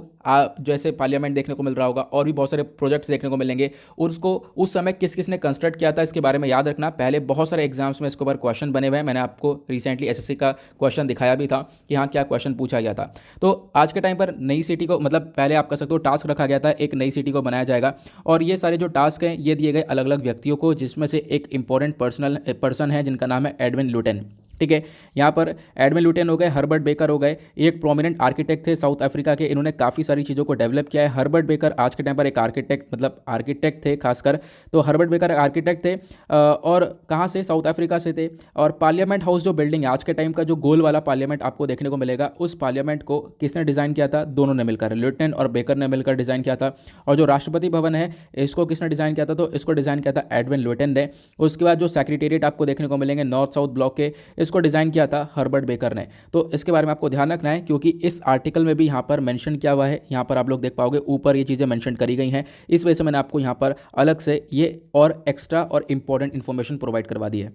जैसे पार्लियामेंट देखने को मिल रहा होगा और भी बहुत सारे प्रोजेक्ट्स देखने को मिलेंगे, उसको उस समय किस किस ने कंस्ट्रक्ट किया था इसके बारे में याद रखना। पहले बहुत सारे एग्जाम्स में इसके ऊपर क्वेश्चन बने हुए हैं। मैंने आपको रिसेंटली एसएससी का क्वेश्चन दिखाया भी था कि हाँ क्या क्वेश्चन पूछा गया था। तो आज के टाइम पर नई सिटी को मतलब पहले आप कह सकते हो टास्क रखा गया था एक नई सिटी को बनाया जाएगा, और ये सारे जो टास्क हैं ये दिए गए अलग अलग व्यक्तियों को, जिसमें से एक इंपॉर्टेंट पर्सन है जिनका नाम है एडविन लुटेन, ठीक है। यहाँ पर एडविन लुटेन हो गए, हर्बर्ट बेकर हो गए, एक प्रोमिनेंट आर्किटेक्ट थे साउथ अफ्रीका के। इन्होंने काफ़ी सारी चीज़ों को डेवलप किया है। हर्बर्ट बेकर आज के टाइम पर एक आर्किटेक्ट थे खासकर। तो हर्बर्ट बेकर आर्किटेक्ट थे और कहाँ से, साउथ अफ्रीका से थे। और पार्लियामेंट हाउस जो बिल्डिंग है आज के टाइम का, जो गोल वाला पार्लियामेंट आपको देखने को मिलेगा, उस पार्लियामेंट को किसने डिज़ाइन किया था? दोनों ने मिलकर, लुटेन और बेकर ने मिलकर डिज़ाइन किया था। और जो राष्ट्रपति भवन है इसको किसने डिज़ाइन किया था? तो इसको डिज़ाइन किया था एडविन लुटेन ने। उसके बाद जो सेक्रेटेरिएट आपको देखने को मिलेंगे नॉर्थ साउथ ब्लॉक के, इसको डिज़ाइन किया था हर्बर्ट बेकर ने। तो इसके बारे में आपको ध्यान रखना है क्योंकि इस आर्टिकल में भी यहाँ पर मेंशन किया हुआ है। यहाँ पर आप लोग देख पाओगे ऊपर ये चीज़ें मेंशन करी गई हैं। इस वजह से मैंने आपको यहाँ पर अलग से ये और एक्स्ट्रा और इंपॉर्टेंट इन्फॉर्मेशन प्रोवाइड करवा दी है।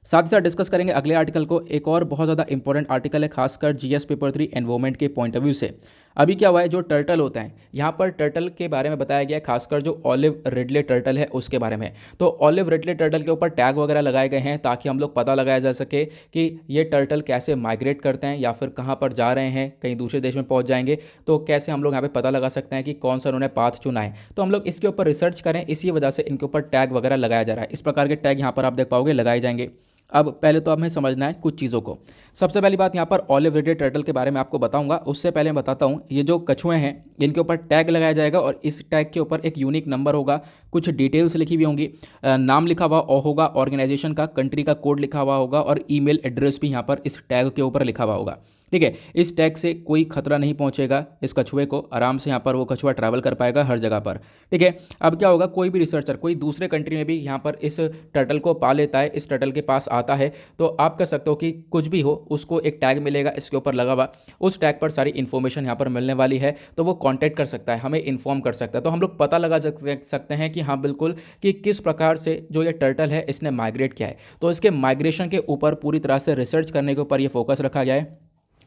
साथ ही साथ डिस्कस करेंगे अगले आर्टिकल को। एक और बहुत ज़्यादा इंपॉर्टेंट आर्टिकल है खासकर जीएस पेपर 3 एनवायरमेंट के पॉइंट ऑफ व्यू से। अभी क्या हुआ है, जो टर्टल होता है यहाँ पर टर्टल के बारे में बताया गया है, खासकर जो ऑलिव रिडले टर्टल है उसके बारे में। तो ऑलिव रिडले टर्टल के ऊपर टैग वगैरह लगाए गए हैं ताकि हम लोग पता लगाया जा सके कि ये टर्टल कैसे माइग्रेट करते हैं या फिर कहाँ पर जा रहे हैं, कहीं दूसरे देश में पहुँच जाएंगे तो कैसे हम लोग यहाँ पर पता लगा सकते हैं कि कौन सा उन्होंने पाथ चुना है। तो हम लोग इसके ऊपर रिसर्च करें, इसी वजह से इनके ऊपर टैग वगैरह लगाया जा रहा है। इस प्रकार के टैग यहाँ पर आप देख पाओगे लगाए जाएंगे। अब पहले तो हमें समझना है कुछ चीज़ों को। सबसे पहली बात यहाँ पर ऑलिव रिडले टर्टल के बारे में आपको बताऊंगा, उससे पहले मैं बताता हूँ ये जो कछुए हैं इनके ऊपर टैग लगाया जाएगा और इस टैग के ऊपर एक यूनिक नंबर होगा, कुछ डिटेल्स लिखी हुई होंगी, नाम लिखा हुआ होगा ऑर्गेनाइजेशन का, कंट्री का कोड लिखा हुआ होगा और ईमेल एड्रेस भी यहाँ पर इस टैग के ऊपर लिखा हुआ होगा। ठीक है, इस टैग से कोई खतरा नहीं पहुंचेगा इस कछुए को, आराम से यहाँ पर वो कछुआ ट्रैवल कर पाएगा हर जगह पर। ठीक है, अब क्या होगा, कोई भी रिसर्चर कोई दूसरे कंट्री में भी यहाँ पर इस टर्टल को पा लेता है, इस टर्टल के पास आता है, तो आप कह सकते हो कि कुछ भी हो उसको एक टैग मिलेगा इसके ऊपर लगा हुआ, उस टैग पर सारी इन्फॉर्मेशन यहाँ पर मिलने वाली है, तो वो कॉन्टैक्ट कर सकता है, हमें इन्फॉर्म कर सकता है। तो हम लोग पता लगा सकते हैं कि हाँ बिल्कुल कि किस प्रकार से जो ये टर्टल है इसने माइग्रेट किया है। तो इसके माइग्रेशन के ऊपर पूरी तरह से रिसर्च करने के ऊपर ये फोकस रखा गया है।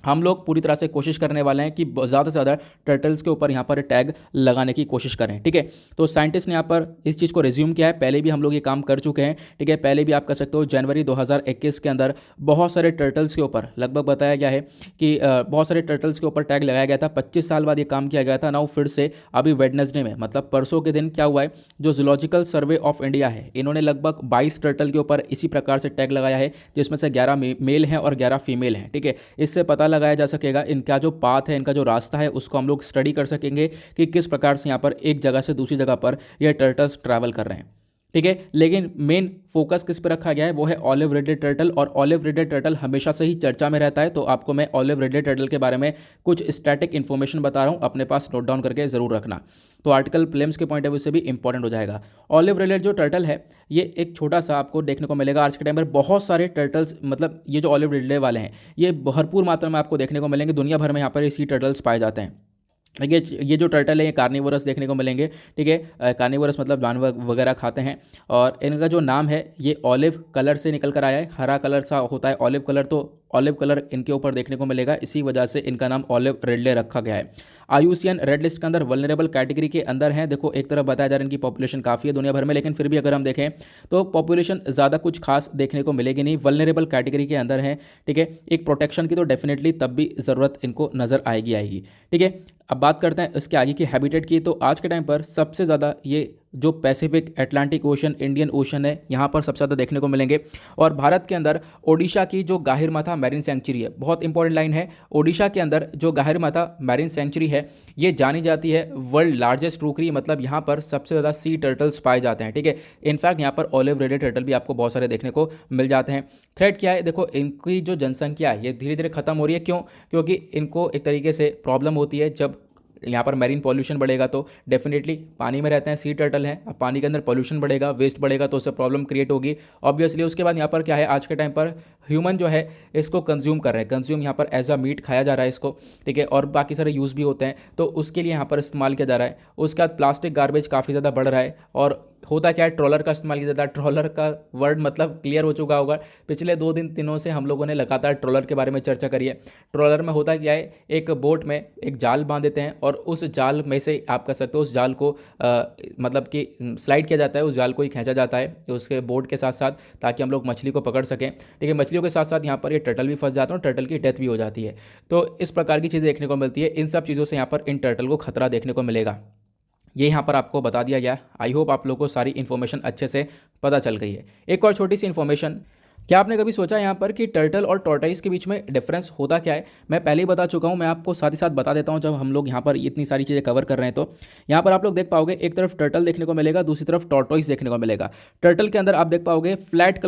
हम लोग पूरी तरह से कोशिश करने वाले हैं कि ज़्यादा से ज़्यादा टर्टल्स के ऊपर यहाँ पर टैग लगाने की कोशिश करें। ठीक है, तो साइंटिस्ट ने यहाँ पर इस चीज़ को रिज्यूम किया है, पहले भी हम लोग ये काम कर चुके हैं। ठीक है, पहले भी आप कह सकते हो जनवरी 2021 के अंदर बहुत सारे टर्टल्स के ऊपर लगभग बताया गया है कि बहुत सारे टर्टल्स के ऊपर टैग लगाया गया था। 25 साल बाद ये काम किया गया था। नाउ फिर से अभी वेडनेसडे में मतलब परसों के दिन क्या हुआ है, जो जूलॉजिकल सर्वे ऑफ इंडिया है इन्होंने लगभग 22 टर्टल के ऊपर इसी प्रकार से टैग लगाया है, जिसमें से 11 मेल हैं और 11 फीमेल हैं। ठीक है, इससे पता लगाया जा सकेगा इनका जो पाथ है, इनका जो रास्ता है उसको हम लोग स्टडी कर सकेंगे कि किस प्रकार से यहाँ पर एक जगह से दूसरी जगह पर ये टर्टल्स ट्रैवल कर रहे हैं। ठीक है, लेकिन मेन फोकस किस पर रखा गया है वो है ऑलिव रिडले टर्टल, और ऑलिव रिडले टर्टल हमेशा से ही चर्चा में रहता है। तो आपको मैं ऑलिव रिडले टर्टल के बारे में कुछ स्टैटिक इन्फॉर्मेशन बता रहा हूँ, अपने पास नोट डाउन करके ज़रूर रखना, तो आर्टिकल प्लेम्स के पॉइंट ऑफ व्यू से भी इंपॉर्टेंट हो जाएगा। ऑलिव रिडले जो टर्टल है ये एक छोटा सा आपको देखने को मिलेगा। आज के टाइम पर बहुत सारे टर्टल्स मतलब ये जो ऑलिव रिडले वाले हैं ये भरपूर मात्रा में आपको देखने को मिलेंगे, दुनिया भर में यहाँ पर सी टर्टल्स पाए जाते हैं। ये जो टर्टल है ये कार्निवोरस देखने को मिलेंगे। ठीक है, कार्निवोरस मतलब जानवर वगैरह खाते हैं, और इनका जो नाम है ये ऑलिव कलर से निकल कर आया है, हरा कलर सा होता है ऑलिव कलर, तो ऑलिव कलर इनके ऊपर देखने को मिलेगा, इसी वजह से इनका नाम ऑलिव रिडले रखा गया है। IUCN रेड लिस्ट के अंदर वल्नरेबल कैटेगरी के अंदर हैं। देखो एक तरफ बताया जा रहा है इनकी पॉपुलेशन काफ़ी है दुनिया भर में, लेकिन फिर भी अगर हम देखें तो पॉपुलेशन ज़्यादा कुछ खास देखने को मिलेगी नहीं, वल्नरेबल कैटेगरी के अंदर है। ठीक है, एक प्रोटेक्शन की तो डेफिनेटली तब भी ज़रूरत इनको नज़र आएगी। ठीक है, अब बात करते हैं इसके आगे की हैबिटेट की। तो आज के टाइम पर सबसे ज़्यादा ये जो Pacific, Atlantic ocean, Indian ocean है, यहाँ पर सबसे ज़्यादा देखने को मिलेंगे। और भारत के अंदर ओडिशा की जो गाहिरमाथा मैरीन सेंचुरी है, बहुत इंपॉर्टेंट लाइन है, ओडिशा के अंदर जो गाहिरमाथा मैरीन सेंचुरी है ये जानी जाती है वर्ल्ड लार्जेस्ट क्रूकरी, मतलब यहाँ पर सबसे ज़्यादा सी टर्टल्स पाए जाते हैं। ठीक है, इनफैक्ट यहाँ पर ऑलिव रेडेड टर्टल भी आपको बहुत सारे देखने को मिल जाते हैं। थ्रेट क्या है, देखो इनकी जो जनसंख्या है ये धीरे धीरे खत्म हो रही है। क्यों? क्योंकि इनको एक तरीके से प्रॉब्लम होती है, जब यहाँ पर मैरीन पॉल्यूशन बढ़ेगा तो डेफिनेटली पानी में रहते हैं, सी टर्टल हैं, अब पानी के अंदर पॉल्यूशन बढ़ेगा, वेस्ट बढ़ेगा तो उससे प्रॉब्लम क्रिएट होगी ऑब्वियसली। उसके बाद यहाँ पर क्या है, आज के टाइम पर ह्यूमन जो है इसको कंज्यूम कर रहे हैं, कंज्यूम यहाँ पर एज अ मीट खाया जा रहा है इसको। ठीक है, और बाकी सारे यूज़ भी होते हैं, तो उसके लिए यहाँ पर इस्तेमाल किया जा रहा है। उसके बाद प्लास्टिक गार्बेज काफ़ी ज़्यादा बढ़ रहा है, और होता क्या है, ट्रॉलर का इस्तेमाल किया जाता है। ट्रॉलर का वर्ड मतलब क्लियर हो चुका होगा, पिछले 2 दिनों से हम लोगों ने लगातार ट्रॉलर के बारे में चर्चा करी है। ट्रॉलर में होता क्या है, एक बोट में एक जाल बांध देते हैं और उस जाल में से आप कह सकते हो उस जाल को मतलब कि स्लाइड किया जाता है, उस जाल को ही खींचा जाता है उसके बोट के साथ साथ, ताकि हम लोग मछली को पकड़ सकें। ठीक है, मछलियों के साथ साथ यहाँ पर ये टर्टल भी फंस जाते हैं और टर्टल की डेथ भी हो जाती है। तो इस प्रकार की चीज़ें देखने को मिलती है। इन सब चीज़ों से यहाँ पर इन टर्टल को खतरा देखने को मिलेगा, ये यहाँ पर आपको बता दिया गया। आई होप आप लोगों को सारी इन्फॉर्मेशन अच्छे से पता चल गई है। एक और छोटी सी इन्फॉर्मेशन, क्या आपने कभी सोचा यहाँ पर कि टर्टल और टॉर्टाइस के बीच में डिफरेंस होता क्या है? मैं पहले ही बता चुका हूँ, मैं आपको साथ ही साथ बता देता हूँ जब हम लोग यहाँ पर इतनी सारी चीज़ें कवर कर रहे हैं। तो यहाँ पर आप लोग देख पाओगे, एक तरफ टर्टल देखने को मिलेगा, दूसरी तरफ टॉर्टोइस देखने को मिलेगा। टर्टल के अंदर आप देख पाओगे फ्लैट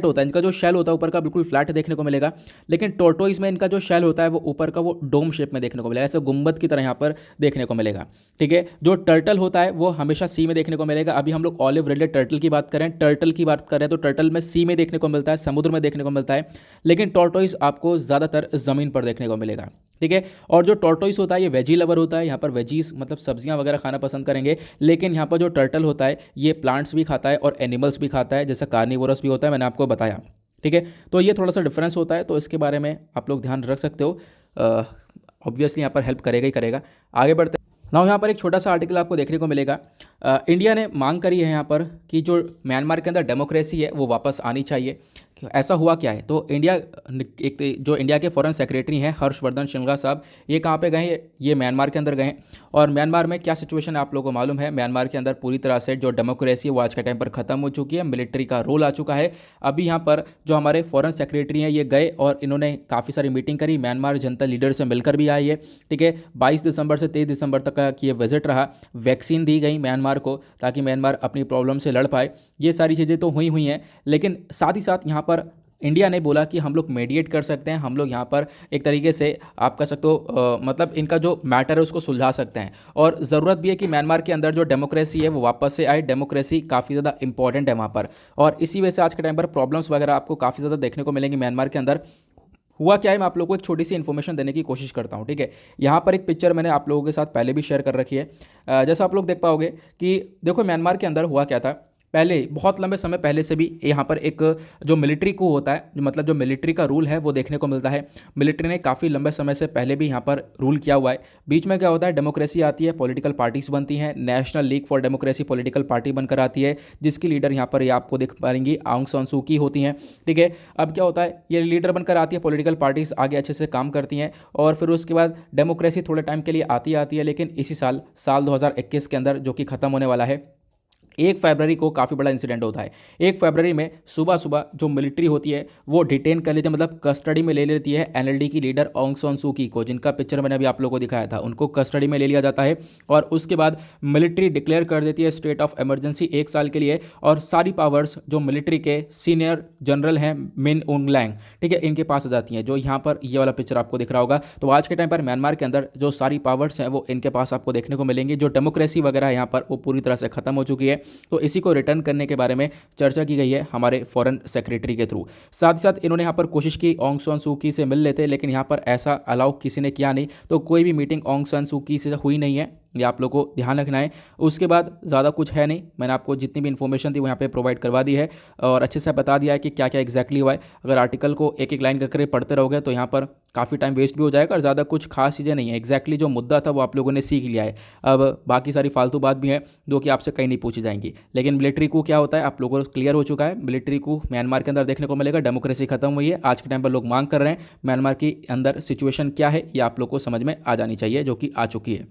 होता है, इनका जो शेल होता है ऊपर का बिल्कुल फ्लैट देखने को मिलेगा। लेकिन टॉर्टोइस में इनका जो शेल होता है वो ऊपर का वो डोम शेप में देखने को मिलेगा, ऐसे गुंबद की तरह यहाँ पर देखने को मिलेगा। ठीक है, जो टर्टल होता है वो हमेशा सी में देखने को मिलेगा। अभी हम लोग ऑलिव रेडेड टर्टल की बात करें, टर्टल की बात करें तो टर्टल में सी में देखने को मिलता है, समुद्र में देखने को मिलता है। लेकिन टॉर्टोइस आपको ज़्यादातर ज़मीन पर देखने को मिलेगा। ठीक है, और जो टॉर्टोइस होता है ये वेजी लवर होता है, यहाँ पर वेजीज मतलब सब्जियां वगैरह खाना पसंद करेंगे। लेकिन यहाँ पर जो टर्टल होता है ये प्लांट्स भी खाता है और एनिमल्स भी खाता है, जैसा कार्निवोरस भी होता है, मैंने आपको बताया। ठीक है, तो ये थोड़ा सा डिफरेंस होता है, तो इसके बारे में आप लोग ध्यान रख सकते हो। ऑब्वियसली यहाँ पर हेल्प करेगा ही करेगा। आगे बढ़ते ना, यहाँ पर एक छोटा सा आर्टिकल आपको देखने को मिलेगा। इंडिया ने मांग करी है यहाँ पर कि जो म्यांमार के अंदर डेमोक्रेसी है वो वापस आनी चाहिए। ऐसा हुआ क्या है, तो जो इंडिया के फॉरेन सेक्रेटरी हैं हर्षवर्धन श्रृंगला साहब, ये कहाँ पे गए, ये म्यांमार के अंदर गए। और म्यांमार में क्या सिचुएशन है आप लोगों को मालूम है, म्यांमार के अंदर पूरी तरह से जो डेमोक्रेसी है वो आज के टाइम पर खत्म हो चुकी है, मिलिट्री का रोल आ चुका है। अभी यहाँ पर जो हमारे फॉरेन सेक्रेटरी हैं ये गए और इन्होंने काफ़ी सारी मीटिंग करी, म्यांमार जनता लीडर से मिलकर भी आई है। ठीक है, 22 दिसंबर से 23 दिसंबर तक का ये विजिट रहा। वैक्सीन दी गई म्यांमार को ताकि म्यांमार अपनी प्रॉब्लम से लड़ पाए। ये सारी चीज़ें तो हुई हैं, लेकिन साथ ही साथ यहाँ पर इंडिया ने बोला कि हम लोग मेडिएट कर सकते हैं, हम लोग यहाँ पर एक तरीके से आप कह सकते हो मतलब इनका जो मैटर है उसको सुलझा सकते हैं। और ज़रूरत भी है कि म्यांमार के अंदर जो डेमोक्रेसी है वो वापस से आए, डेमोक्रेसी काफ़ी ज़्यादा इंपॉर्टेंट है वहाँ पर। और इसी वजह से आज के टाइम पर प्रॉब्लम्स वगैरह आपको काफ़ी ज़्यादा देखने को मिलेंगी म्यांमार के अंदर। हुआ क्या है, मैं आप लोगों को एक छोटी सी इन्फॉर्मेशन देने की कोशिश करता हूँ। ठीक है, यहाँ पर एक पिक्चर मैंने आप लोगों के साथ पहले भी शेयर कर रखी है। जैसा आप लोग देख पाओगे कि देखो म्यांमार के अंदर हुआ क्या था, पहले बहुत लंबे समय पहले से भी यहाँ पर एक जो मिलिट्री को होता है, मतलब जो मिलिट्री का रूल है वो देखने को मिलता है। मिलिट्री ने काफ़ी लंबे समय से पहले भी यहाँ पर रूल किया हुआ है। बीच में क्या होता है, डेमोक्रेसी आती है, पॉलिटिकल पार्टीज बनती हैं, national league for democracy political party बनकर आती है, जिसकी लीडर यहाँ पर ये आपको देख पाएंगी आंग सान सू की होती हैं। ठीक है, अब क्या होता है, ये लीडर बनकर आती है, पॉलिटिकल पार्टीज आगे अच्छे से काम करती हैं और फिर उसके बाद डेमोक्रेसी थोड़े टाइम के लिए आती है। लेकिन इसी साल 2021 के अंदर जो कि ख़त्म होने वाला है, 1 फरवरी को काफ़ी बड़ा इंसिडेंट होता है। 1 फरवरी में सुबह सुबह जो मिलिट्री होती है वो डिटेन कर लेती है, मतलब कस्टडी में ले लेती है एनएलडी की लीडर आंग सान सू की को, जिनका पिक्चर मैंने अभी आप लोगों को दिखाया था, उनको कस्टडी में ले लिया जाता है। और उसके बाद मिलिट्री डिक्लेयर कर देती है स्टेट ऑफ इमरजेंसी 1 साल के लिए, और सारी पावर्स जो मिलिट्री के सीनियर जनरल हैं मिन उंग लैंग, ठीक है, इनके पास आ जाती हैं। जो यहाँ पर ये वाला पिक्चर आपको दिख रहा होगा, तो आज के टाइम पर म्यांमार के अंदर जो सारी पावर्स हैं वो इनके पास आपको देखने को मिलेंगी। जो डेमोक्रेसी वगैरह है यहाँ पर वो पूरी तरह से खत्म हो चुकी है। तो इसी को रिटर्न करने के बारे में चर्चा की गई है हमारे फॉरेन सेक्रेटरी के थ्रू। साथ ही साथ इन्होंने यहाँ पर कोशिश की आंग सान सू की से मिल लेते, लेकिन यहाँ पर ऐसा अलाउ किसी ने किया नहीं, तो कोई भी मीटिंग आंग सान सू की से हुई नहीं है। ये आप लोग को ध्यान रखना है। उसके बाद ज़्यादा कुछ है नहीं, मैंने आपको जितनी भी इन्फॉर्मेशन थी वो यहाँ पे प्रोवाइड करवा दी है और अच्छे से बता दिया है कि क्या क्या एग्जैक्टली हुआ है। अगर आर्टिकल को एक एक लाइन करके पढ़ते रहोगे तो यहाँ पर काफ़ी टाइम वेस्ट भी हो जाएगा और ज़्यादा कुछ खास चीज़ें नहीं है। एग्जैक्टली जो मुद्दा था वो आप लोगों ने सीख लिया है। अब बाकी सारी फालतू बात भी है जो कि आपसे कहीं नहीं पूछी जाएंगी। लेकिन मिलिट्री को क्या होता है आप लोगों को क्लियर हो चुका है। मिलिट्री को म्यांमार के अंदर देखने को मिलेगा, डेमोक्रेसी खत्म हुई है। आज के टाइम पर लोग मांग कर रहे हैं, म्यांमार के अंदर सिचुएशन क्या है ये आप लोग को समझ में आ जानी चाहिए, जो कि आ चुकी है।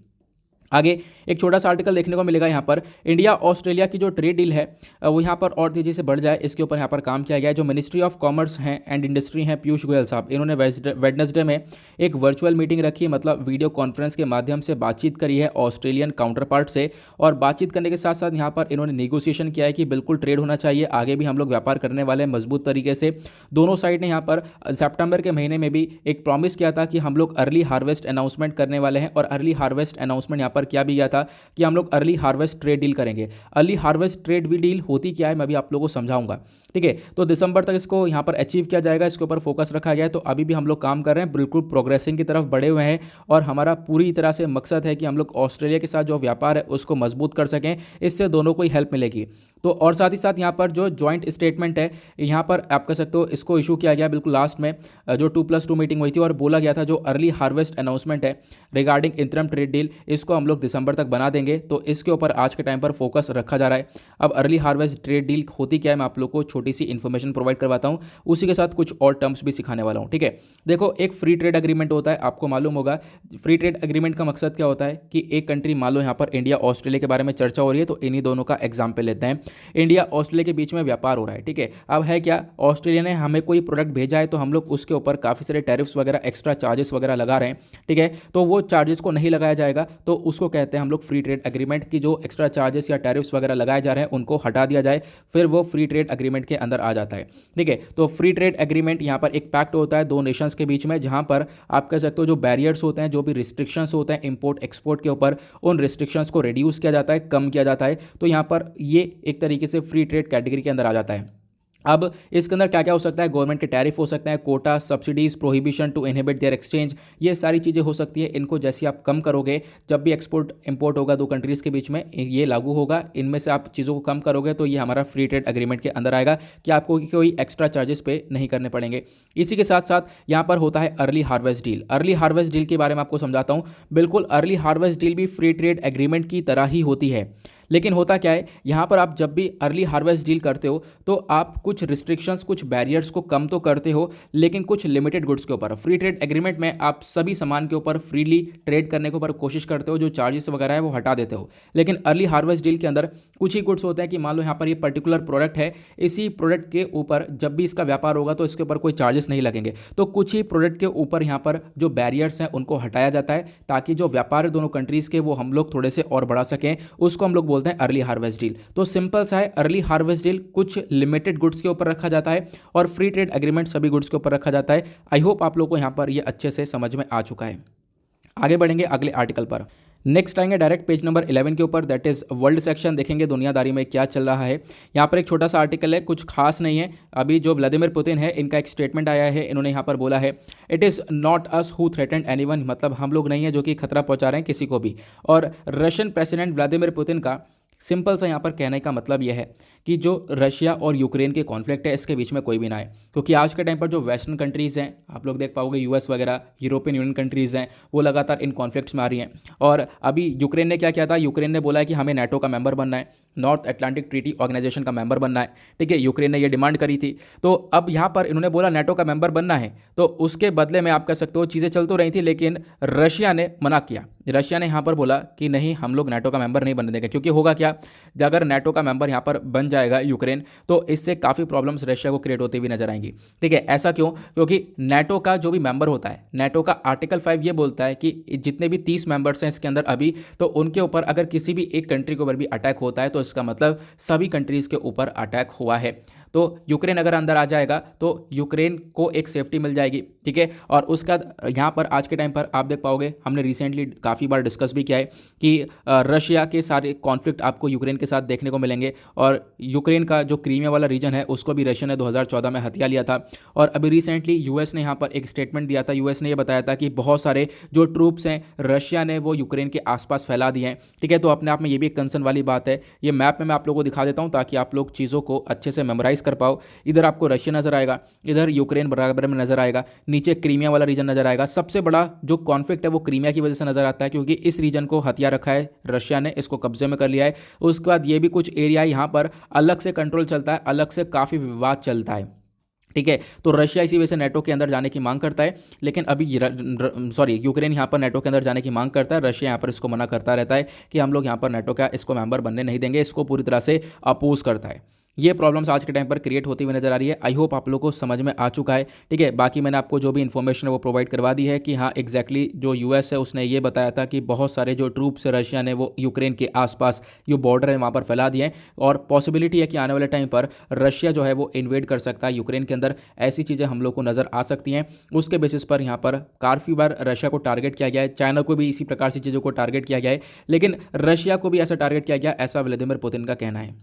आगे एक छोटा सा आर्टिकल देखने को मिलेगा यहाँ पर, इंडिया ऑस्ट्रेलिया की जो ट्रेड डील है वो यहाँ पर और तेज़ी से बढ़ जाए, इसके ऊपर यहाँ पर काम किया गया है। जो मिनिस्ट्री ऑफ कॉमर्स हैं एंड इंडस्ट्री हैं पीयूष गोयल साहब, इन्होंने वेडनेसडे में एक वर्चुअल मीटिंग रखी है, मतलब वीडियो कॉन्फ्रेंस के माध्यम से बातचीत करी है ऑस्ट्रेलियन काउंटर पार्ट से। और बातचीत करने के साथ साथ यहाँ पर इन्होंने नेगोशिएशन किया है कि बिल्कुल ट्रेड होना चाहिए, आगे भी हम लोग व्यापार करने वाले हैं मजबूत तरीके से। दोनों साइड ने यहाँ पर सितंबर के महीने में भी एक प्रॉमिस किया था कि हम लोग अर्ली हार्वेस्ट अनाउंसमेंट करने वाले हैं। और अर्ली हार्वेस्ट अनाउंसमेंट यहाँ पर क्या भी किया था कि हम लोग अर्ली हार्वेस्ट ट्रेड डील करेंगे। अर्ली हार्वेस्ट ट्रेड डील होती क्या है मैं भी आप लोगों को समझाऊंगा, ठीक है। तो दिसंबर तक इसको यहाँ पर अचीव किया जाएगा, इसके ऊपर फोकस रखा गया है। तो अभी भी हम लोग काम कर रहे हैं, बिल्कुल प्रोग्रेसिंग की तरफ बढ़े हुए हैं और हमारा पूरी तरह से मकसद है कि हम लोग ऑस्ट्रेलिया के साथ जो व्यापार है उसको मजबूत कर सकें, इससे दोनों को ही हेल्प मिलेगी। तो और साथ ही साथ यहाँ पर जो जॉइंट स्टेटमेंट है यहाँ पर आप कह सकते हो इसको इशू किया गया बिल्कुल लास्ट में, जो 2+2 मीटिंग हुई थी और बोला गया था जो अर्ली हार्वेस्ट अनाउंसमेंट है रिगार्डिंग इंटरम ट्रेड डील, इसको हम लोग दिसंबर तक बना देंगे। तो इसके ऊपर आज के टाइम पर फोकस रखा जा रहा है। अब अर्ली हार्वेस्ट ट्रेड डील होती क्या है मैं आप लोग को छोटी सी इन्फॉर्मेशन प्रोवाइड करवाता हूँ, उसी के साथ कुछ और टर्म्स भी सिखाने वाला हूँ, ठीक है। देखो एक फ्री ट्रेड एग्रीमेंट होता है, आपको मालूम होगा फ्री ट्रेड एग्रीमेंट का मकसद क्या होता है कि एक कंट्री, मान लो यहाँ पर इंडिया ऑस्ट्रेलिया के बारे में चर्चा हो रही है तो इन्हीं दोनों का एग्जाम्पल लेते हैं। इंडिया ऑस्ट्रेलिया के बीच में व्यापार हो रहा है, ठीक है। अब है क्या, ऑस्ट्रेलिया ने हमें कोई प्रोडक्ट भेजा है तो हम लोग उसके ऊपर काफ़ी सारे टैरिफ्स वगैरह एक्स्ट्रा चार्जेस वगैरह लगा रहे हैं, ठीक है। तो वो चार्जेस को नहीं लगाया जाएगा तो उसको कहते हैं हम लोग फ्री ट्रेड एग्रीमेंट की, जो एक्स्ट्रा चार्जेस या टैरिफ्स वगैरह लगाए जा रहे हैं उनको हटा दिया जाए, फिर वो फ्री ट्रेड एग्रीमेंट के अंदर आ जाता है, ठीक है। तो फ्री ट्रेड एग्रीमेंट यहाँ पर एक पैक्ट होता है दो नेशंस के बीच में, जहाँ पर आप कह सकते हो जो बैरियर्स होते हैं, जो भी रिस्ट्रिक्शंस होते हैं इंपोर्ट एक्सपोर्ट के ऊपर, उन रिस्ट्रिक्शंस को रिड्यूस किया जाता है, कम किया जाता है। तो यहाँ पर ये एक तरीके से फ्री ट्रेड कैटेगरी के अंदर आ जाता है। अब इसके अंदर क्या क्या हो सकता है, गवर्नमेंट के टैरिफ हो सकते हैं, quota, subsidies, prohibition to inhibit their exchange, ये सारी चीज़ें हो सकती है। इनको जैसे आप कम करोगे, जब भी एक्सपोर्ट इंपोर्ट होगा दो कंट्रीज़ के बीच में ये लागू होगा, इनमें से आप चीज़ों को कम करोगे तो ये हमारा फ्री ट्रेड एग्रीमेंट के अंदर आएगा कि आपको कोई एक्स्ट्रा चार्जेस पे नहीं करने पड़ेंगे। इसी के साथ साथ यहाँ पर होता है early harvest deal. Early harvest deal के बारे में आपको समझाता हूँ। बिल्कुल अर्ली हार्वेस्ट डील भी फ्री ट्रेड एग्रीमेंट की तरह ही होती है, लेकिन होता क्या है यहाँ पर, आप जब भी अर्ली हार्वेस्ट डील करते हो तो आप कुछ रिस्ट्रिक्शंस, कुछ बैरियर्स को कम तो करते हो, लेकिन कुछ लिमिटेड गुड्स के ऊपर। फ्री ट्रेड एग्रीमेंट में आप सभी सामान के ऊपर फ्रीली ट्रेड करने के ऊपर कोशिश करते हो, जो चार्जेस वगैरह है वो हटा देते हो। लेकिन अर्ली हार्वेस्ट डील के अंदर कुछ ही गुड्स होते हैं कि मान लो यहाँ पर ये पर्टिकुलर प्रोडक्ट है, इसी प्रोडक्ट के ऊपर जब भी इसका व्यापार होगा तो इसके ऊपर कोई चार्जेस नहीं लगेंगे। तो कुछ ही प्रोडक्ट के ऊपर यहाँ पर जो बैरियर्स हैं उनको हटाया जाता है, ताकि जो व्यापार है दोनों कंट्रीज़ के वो हम लोग थोड़े से और बढ़ा सकें। उसको हम लोग बोलते हैं अर्ली हार्वेस्ट डील। तो सिंपल सा है, अर्ली हार्वेस्ट डील कुछ लिमिटेड गुड्स के ऊपर रखा जाता है और फ्री ट्रेड एग्रीमेंट सभी गुड्स के ऊपर रखा जाता है। आई होप आप लोग को यहाँ पर ये अच्छे से समझ में आ चुका है। आगे बढ़ेंगे अगले आर्टिकल पर। नेक्स्ट आएंगे डायरेक्ट पेज नंबर 11 के ऊपर, दैट इज़ वर्ल्ड सेक्शन। देखेंगे दुनियादारी में क्या चल रहा है। यहाँ पर एक छोटा सा आर्टिकल है, कुछ खास नहीं है। अभी जो व्लादिमीर पुतिन है इनका एक स्टेटमेंट आया है, इन्होंने यहाँ पर बोला है it is not us who threatened anyone, मतलब हम लोग नहीं है जो कि खतरा पहुँचा रहे हैं किसी को भी। और रशियन प्रेसिडेंट व्लादिमीर पुतिन का सिंपल सा यहाँ पर कहने का मतलब यह है कि जो रशिया और यूक्रेन के कॉन्फ्लिक्ट है इसके बीच में कोई भी ना आए, क्योंकि आज के टाइम पर जो वेस्टर्न कंट्रीज़ हैं, आप लोग देख पाओगे यूएस वगैरह, यूरोपियन यूनियन कंट्रीज़ हैं, वो लगातार इन कॉन्फ्लिक्ट्स में आ रही हैं। और अभी यूक्रेन ने क्या किया था, यूक्रेन ने बोला है कि हमें नाटो का मेंबर बनना है, नॉर्थ अटलांटिक ट्रीटी ऑर्गेनाइजेशन का मेंबर बनना है, ठीक है। यूक्रेन ने ये डिमांड करी थी। तो अब यहाँ पर इन्होंने बोला नाटो का मेंबर बनना है, तो उसके बदले में आप कह सकते हो चीज़ें चल तो रही थी, लेकिन रशिया ने मना किया। रशिया ने यहाँ पर बोला कि नहीं, हम लोग नाटो का मेंबर नहीं बनने देंगे, क्योंकि होगा क्या, अगर नाटो का मेंबर यहाँ पर बन जाएगा यूक्रेन, तो इससे काफ़ी प्रॉब्लम्स रशिया को क्रिएट होती हुई नजर आएंगी, ठीक है। ऐसा क्यों, क्योंकि नाटो का जो भी मेंबर होता है, नाटो का आर्टिकल 5 ये बोलता है कि जितने भी 30 मेंबर्स हैं इसके अंदर अभी, तो उनके ऊपर अगर किसी भी एक कंट्री के ऊपर भी अटैक होता है तो इसका मतलब सभी कंट्रीज़ के ऊपर अटैक हुआ है। तो यूक्रेन अगर अंदर आ जाएगा तो यूक्रेन को एक सेफ्टी मिल जाएगी, ठीक है। और उसका यहाँ पर आज के टाइम पर आप देख पाओगे, हमने रिसेंटली काफ़ी बार डिस्कस भी किया है कि रशिया के सारे कॉन्फ्लिक्ट आपको यूक्रेन के साथ देखने को मिलेंगे। और यूक्रेन का जो क्रीमिया वाला रीजन है उसको भी रशिया ने 2014 में हथिया लिया था। और अभी रिसेंटली यूएस ने यहाँ पर एक स्टेटमेंट दिया था। यूएस ने ये बताया था कि बहुत सारे जो ट्रूप्स हैं रशिया ने वो यूक्रेन के आसपास फैला दिए हैं, ठीक है। तो अपने आप में ये भी एक कंसर्न वाली बात है। ये मैप में मैं आप लोगों को दिखा देता हूँ ताकि आप लोग चीज़ों को अच्छे से मेमोराइज कर पाओ। इधर आपको रशिया नजर आएगा, इधर यूक्रेन बराबर में नजर आएगा, नीचे क्रीमिया वाला रीजन नजर आएगा। सबसे बड़ा जो कॉन्फ्लिक्ट है वो क्रीमिया की वजह से नजर आता है, क्योंकि इस रीजन को हथिया रखा है रशिया ने, इसको कब्जे में कर लिया है। उसके बाद ये भी कुछ एरिया यहाँ पर अलग से कंट्रोल चलता है, अलग से काफ़ी विवाद चलता है, ठीक है। तो रशिया इसी वजह से नेटो के अंदर जाने की मांग करता है, लेकिन अभी यूक्रेन यहाँ पर नेटो के अंदर जाने की मांग करता है। रशिया यहाँ पर इसको मना करता रहता है कि हम लोग यहाँ पर नेटो का इसको मेंबर बनने नहीं देंगे, इसको पूरी तरह से अपोज करता है। ये प्रॉब्लम्स आज के टाइम पर क्रिएट होती हुई नजर आ रही है। आई होप आप लोगों को समझ में आ चुका है, ठीक है। बाकी मैंने आपको जो भी इन्फॉर्मेशन है वो प्रोवाइड करवा दी है कि हाँ एग्जैक्टली जो यूएस है उसने ये बताया था कि बहुत सारे जो ट्रूप्स है रशिया ने वो यूक्रेन के आसपास जो बॉर्डर है वहाँ पर फैला दिए हैं, और पॉसिबिलिटी है कि आने वाले टाइम पर रशिया जो है वो इन्वेड कर सकता है यूक्रेन के अंदर। ऐसी चीज़ें हम लोग को नज़र आ सकती हैं। उसके बेसिस पर यहाँ पर काफ़ी बार रशिया को टारगेट किया गया है, चाइना को भी इसी प्रकार से चीज़ों को टारगेट किया गया है, लेकिन रशिया को भी ऐसा टारगेट किया गया, ऐसा व्लादिमीर पुतिन का कहना है।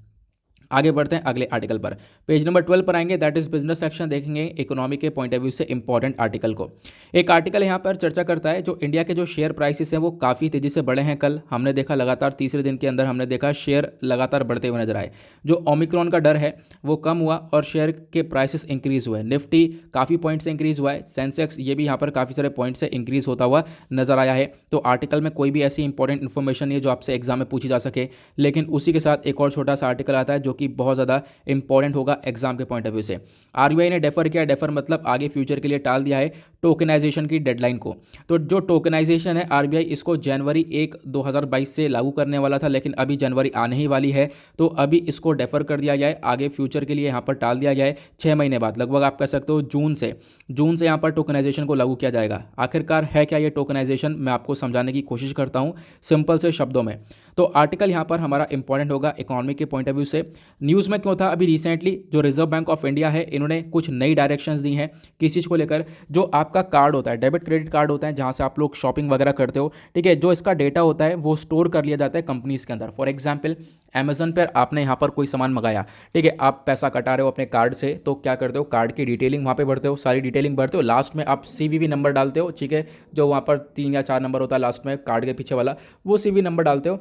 आगे बढ़ते हैं अगले आर्टिकल पर। पेज नंबर 12 पर आएंगे, दैट इज बिजनेस सेक्शन। देखेंगे इकोनॉमी के पॉइंट ऑफ व्यू से इंपॉर्टेंट आर्टिकल को। एक आर्टिकल यहाँ पर चर्चा करता है जो इंडिया के जो शेयर प्राइसेस हैं वो काफ़ी तेज़ी से बढ़े हैं। कल हमने देखा लगातार तीसरे दिन के अंदर हमने देखा शेयर लगातार बढ़ते हुए नजर आए। जो ओमिक्रॉन का डर है वो कम हुआ और शेयर के प्राइसेस इंक्रीज हुए। निफ्टी काफ़ी पॉइंट से इंक्रीज हुआ है, सेंसेक्स ये भी यहाँ पर काफ़ी सारे पॉइंट से इंक्रीज होता हुआ नजर आया है। तो आर्टिकल में कोई भी ऐसी इंपॉर्टेंट इन्फॉर्मेशन नहीं है जो आपसे एग्जाम में पूछी जा सके, लेकिन उसी के साथ एक और छोटा सा आर्टिकल आता है जो कि बहुत ज़्यादा इंपॉर्टेंट होगा एग्जाम के पॉइंट ऑफ व्यू से। आरबीआई ने डेफर किया, डेफर मतलब आगे फ्यूचर के लिए टाल दिया है टोकनाइजेशन की डेडलाइन को। तो जो टोकनाइजेशन है आरबीआई इसको जनवरी 1 2022 से लागू करने वाला था, लेकिन अभी जनवरी आने ही वाली है, तो अभी इसको डेफर कर दिया गया है, आगे फ्यूचर के लिए यहाँ पर टाल दिया गया है 6 महीने बाद। लगभग आप कह सकते हो जून से यहाँ पर टोकनाइजेशन को लागू किया जाएगा। आखिरकार है क्या ये टोकनाइजेशन, मैं आपको समझाने की कोशिश करता हूँ सिंपल से शब्दों में। तो आर्टिकल यहाँ पर हमारा इंपॉर्टेंट होगा इकोनॉमी के पॉइंट ऑफ व्यू से। न्यूज़ में क्यों था, अभी रिसेंटली जो रिजर्व बैंक ऑफ इंडिया है इन्होंने कुछ नई डायरेक्शंस दी हैं किस चीज़ को लेकर। जो आपका कार्ड होता है, डेबिट क्रेडिट कार्ड होता है जहाँ से आप लोग शॉपिंग वगैरह करते हो, ठीक है, जो इसका डेटा होता है वो स्टोर कर लिया जाता है कंपनीज़ के अंदर। फॉर एग्जाम्पल अमेजन पर आपने यहाँ पर कोई सामान मंगाया, ठीक है, आप पैसा कटा रहे हो अपने कार्ड से, तो क्या करते हो कार्ड की डिटेलिंग वहाँ पे भरते हो, सारी डिटेलिंग भरते हो, लास्ट में आप सीवीवी नंबर डालते हो, ठीक है, जो वहाँ पर 3 या 4 नंबर होता है लास्ट में कार्ड के पीछे वाला, वो सीवी नंबर डालते हो।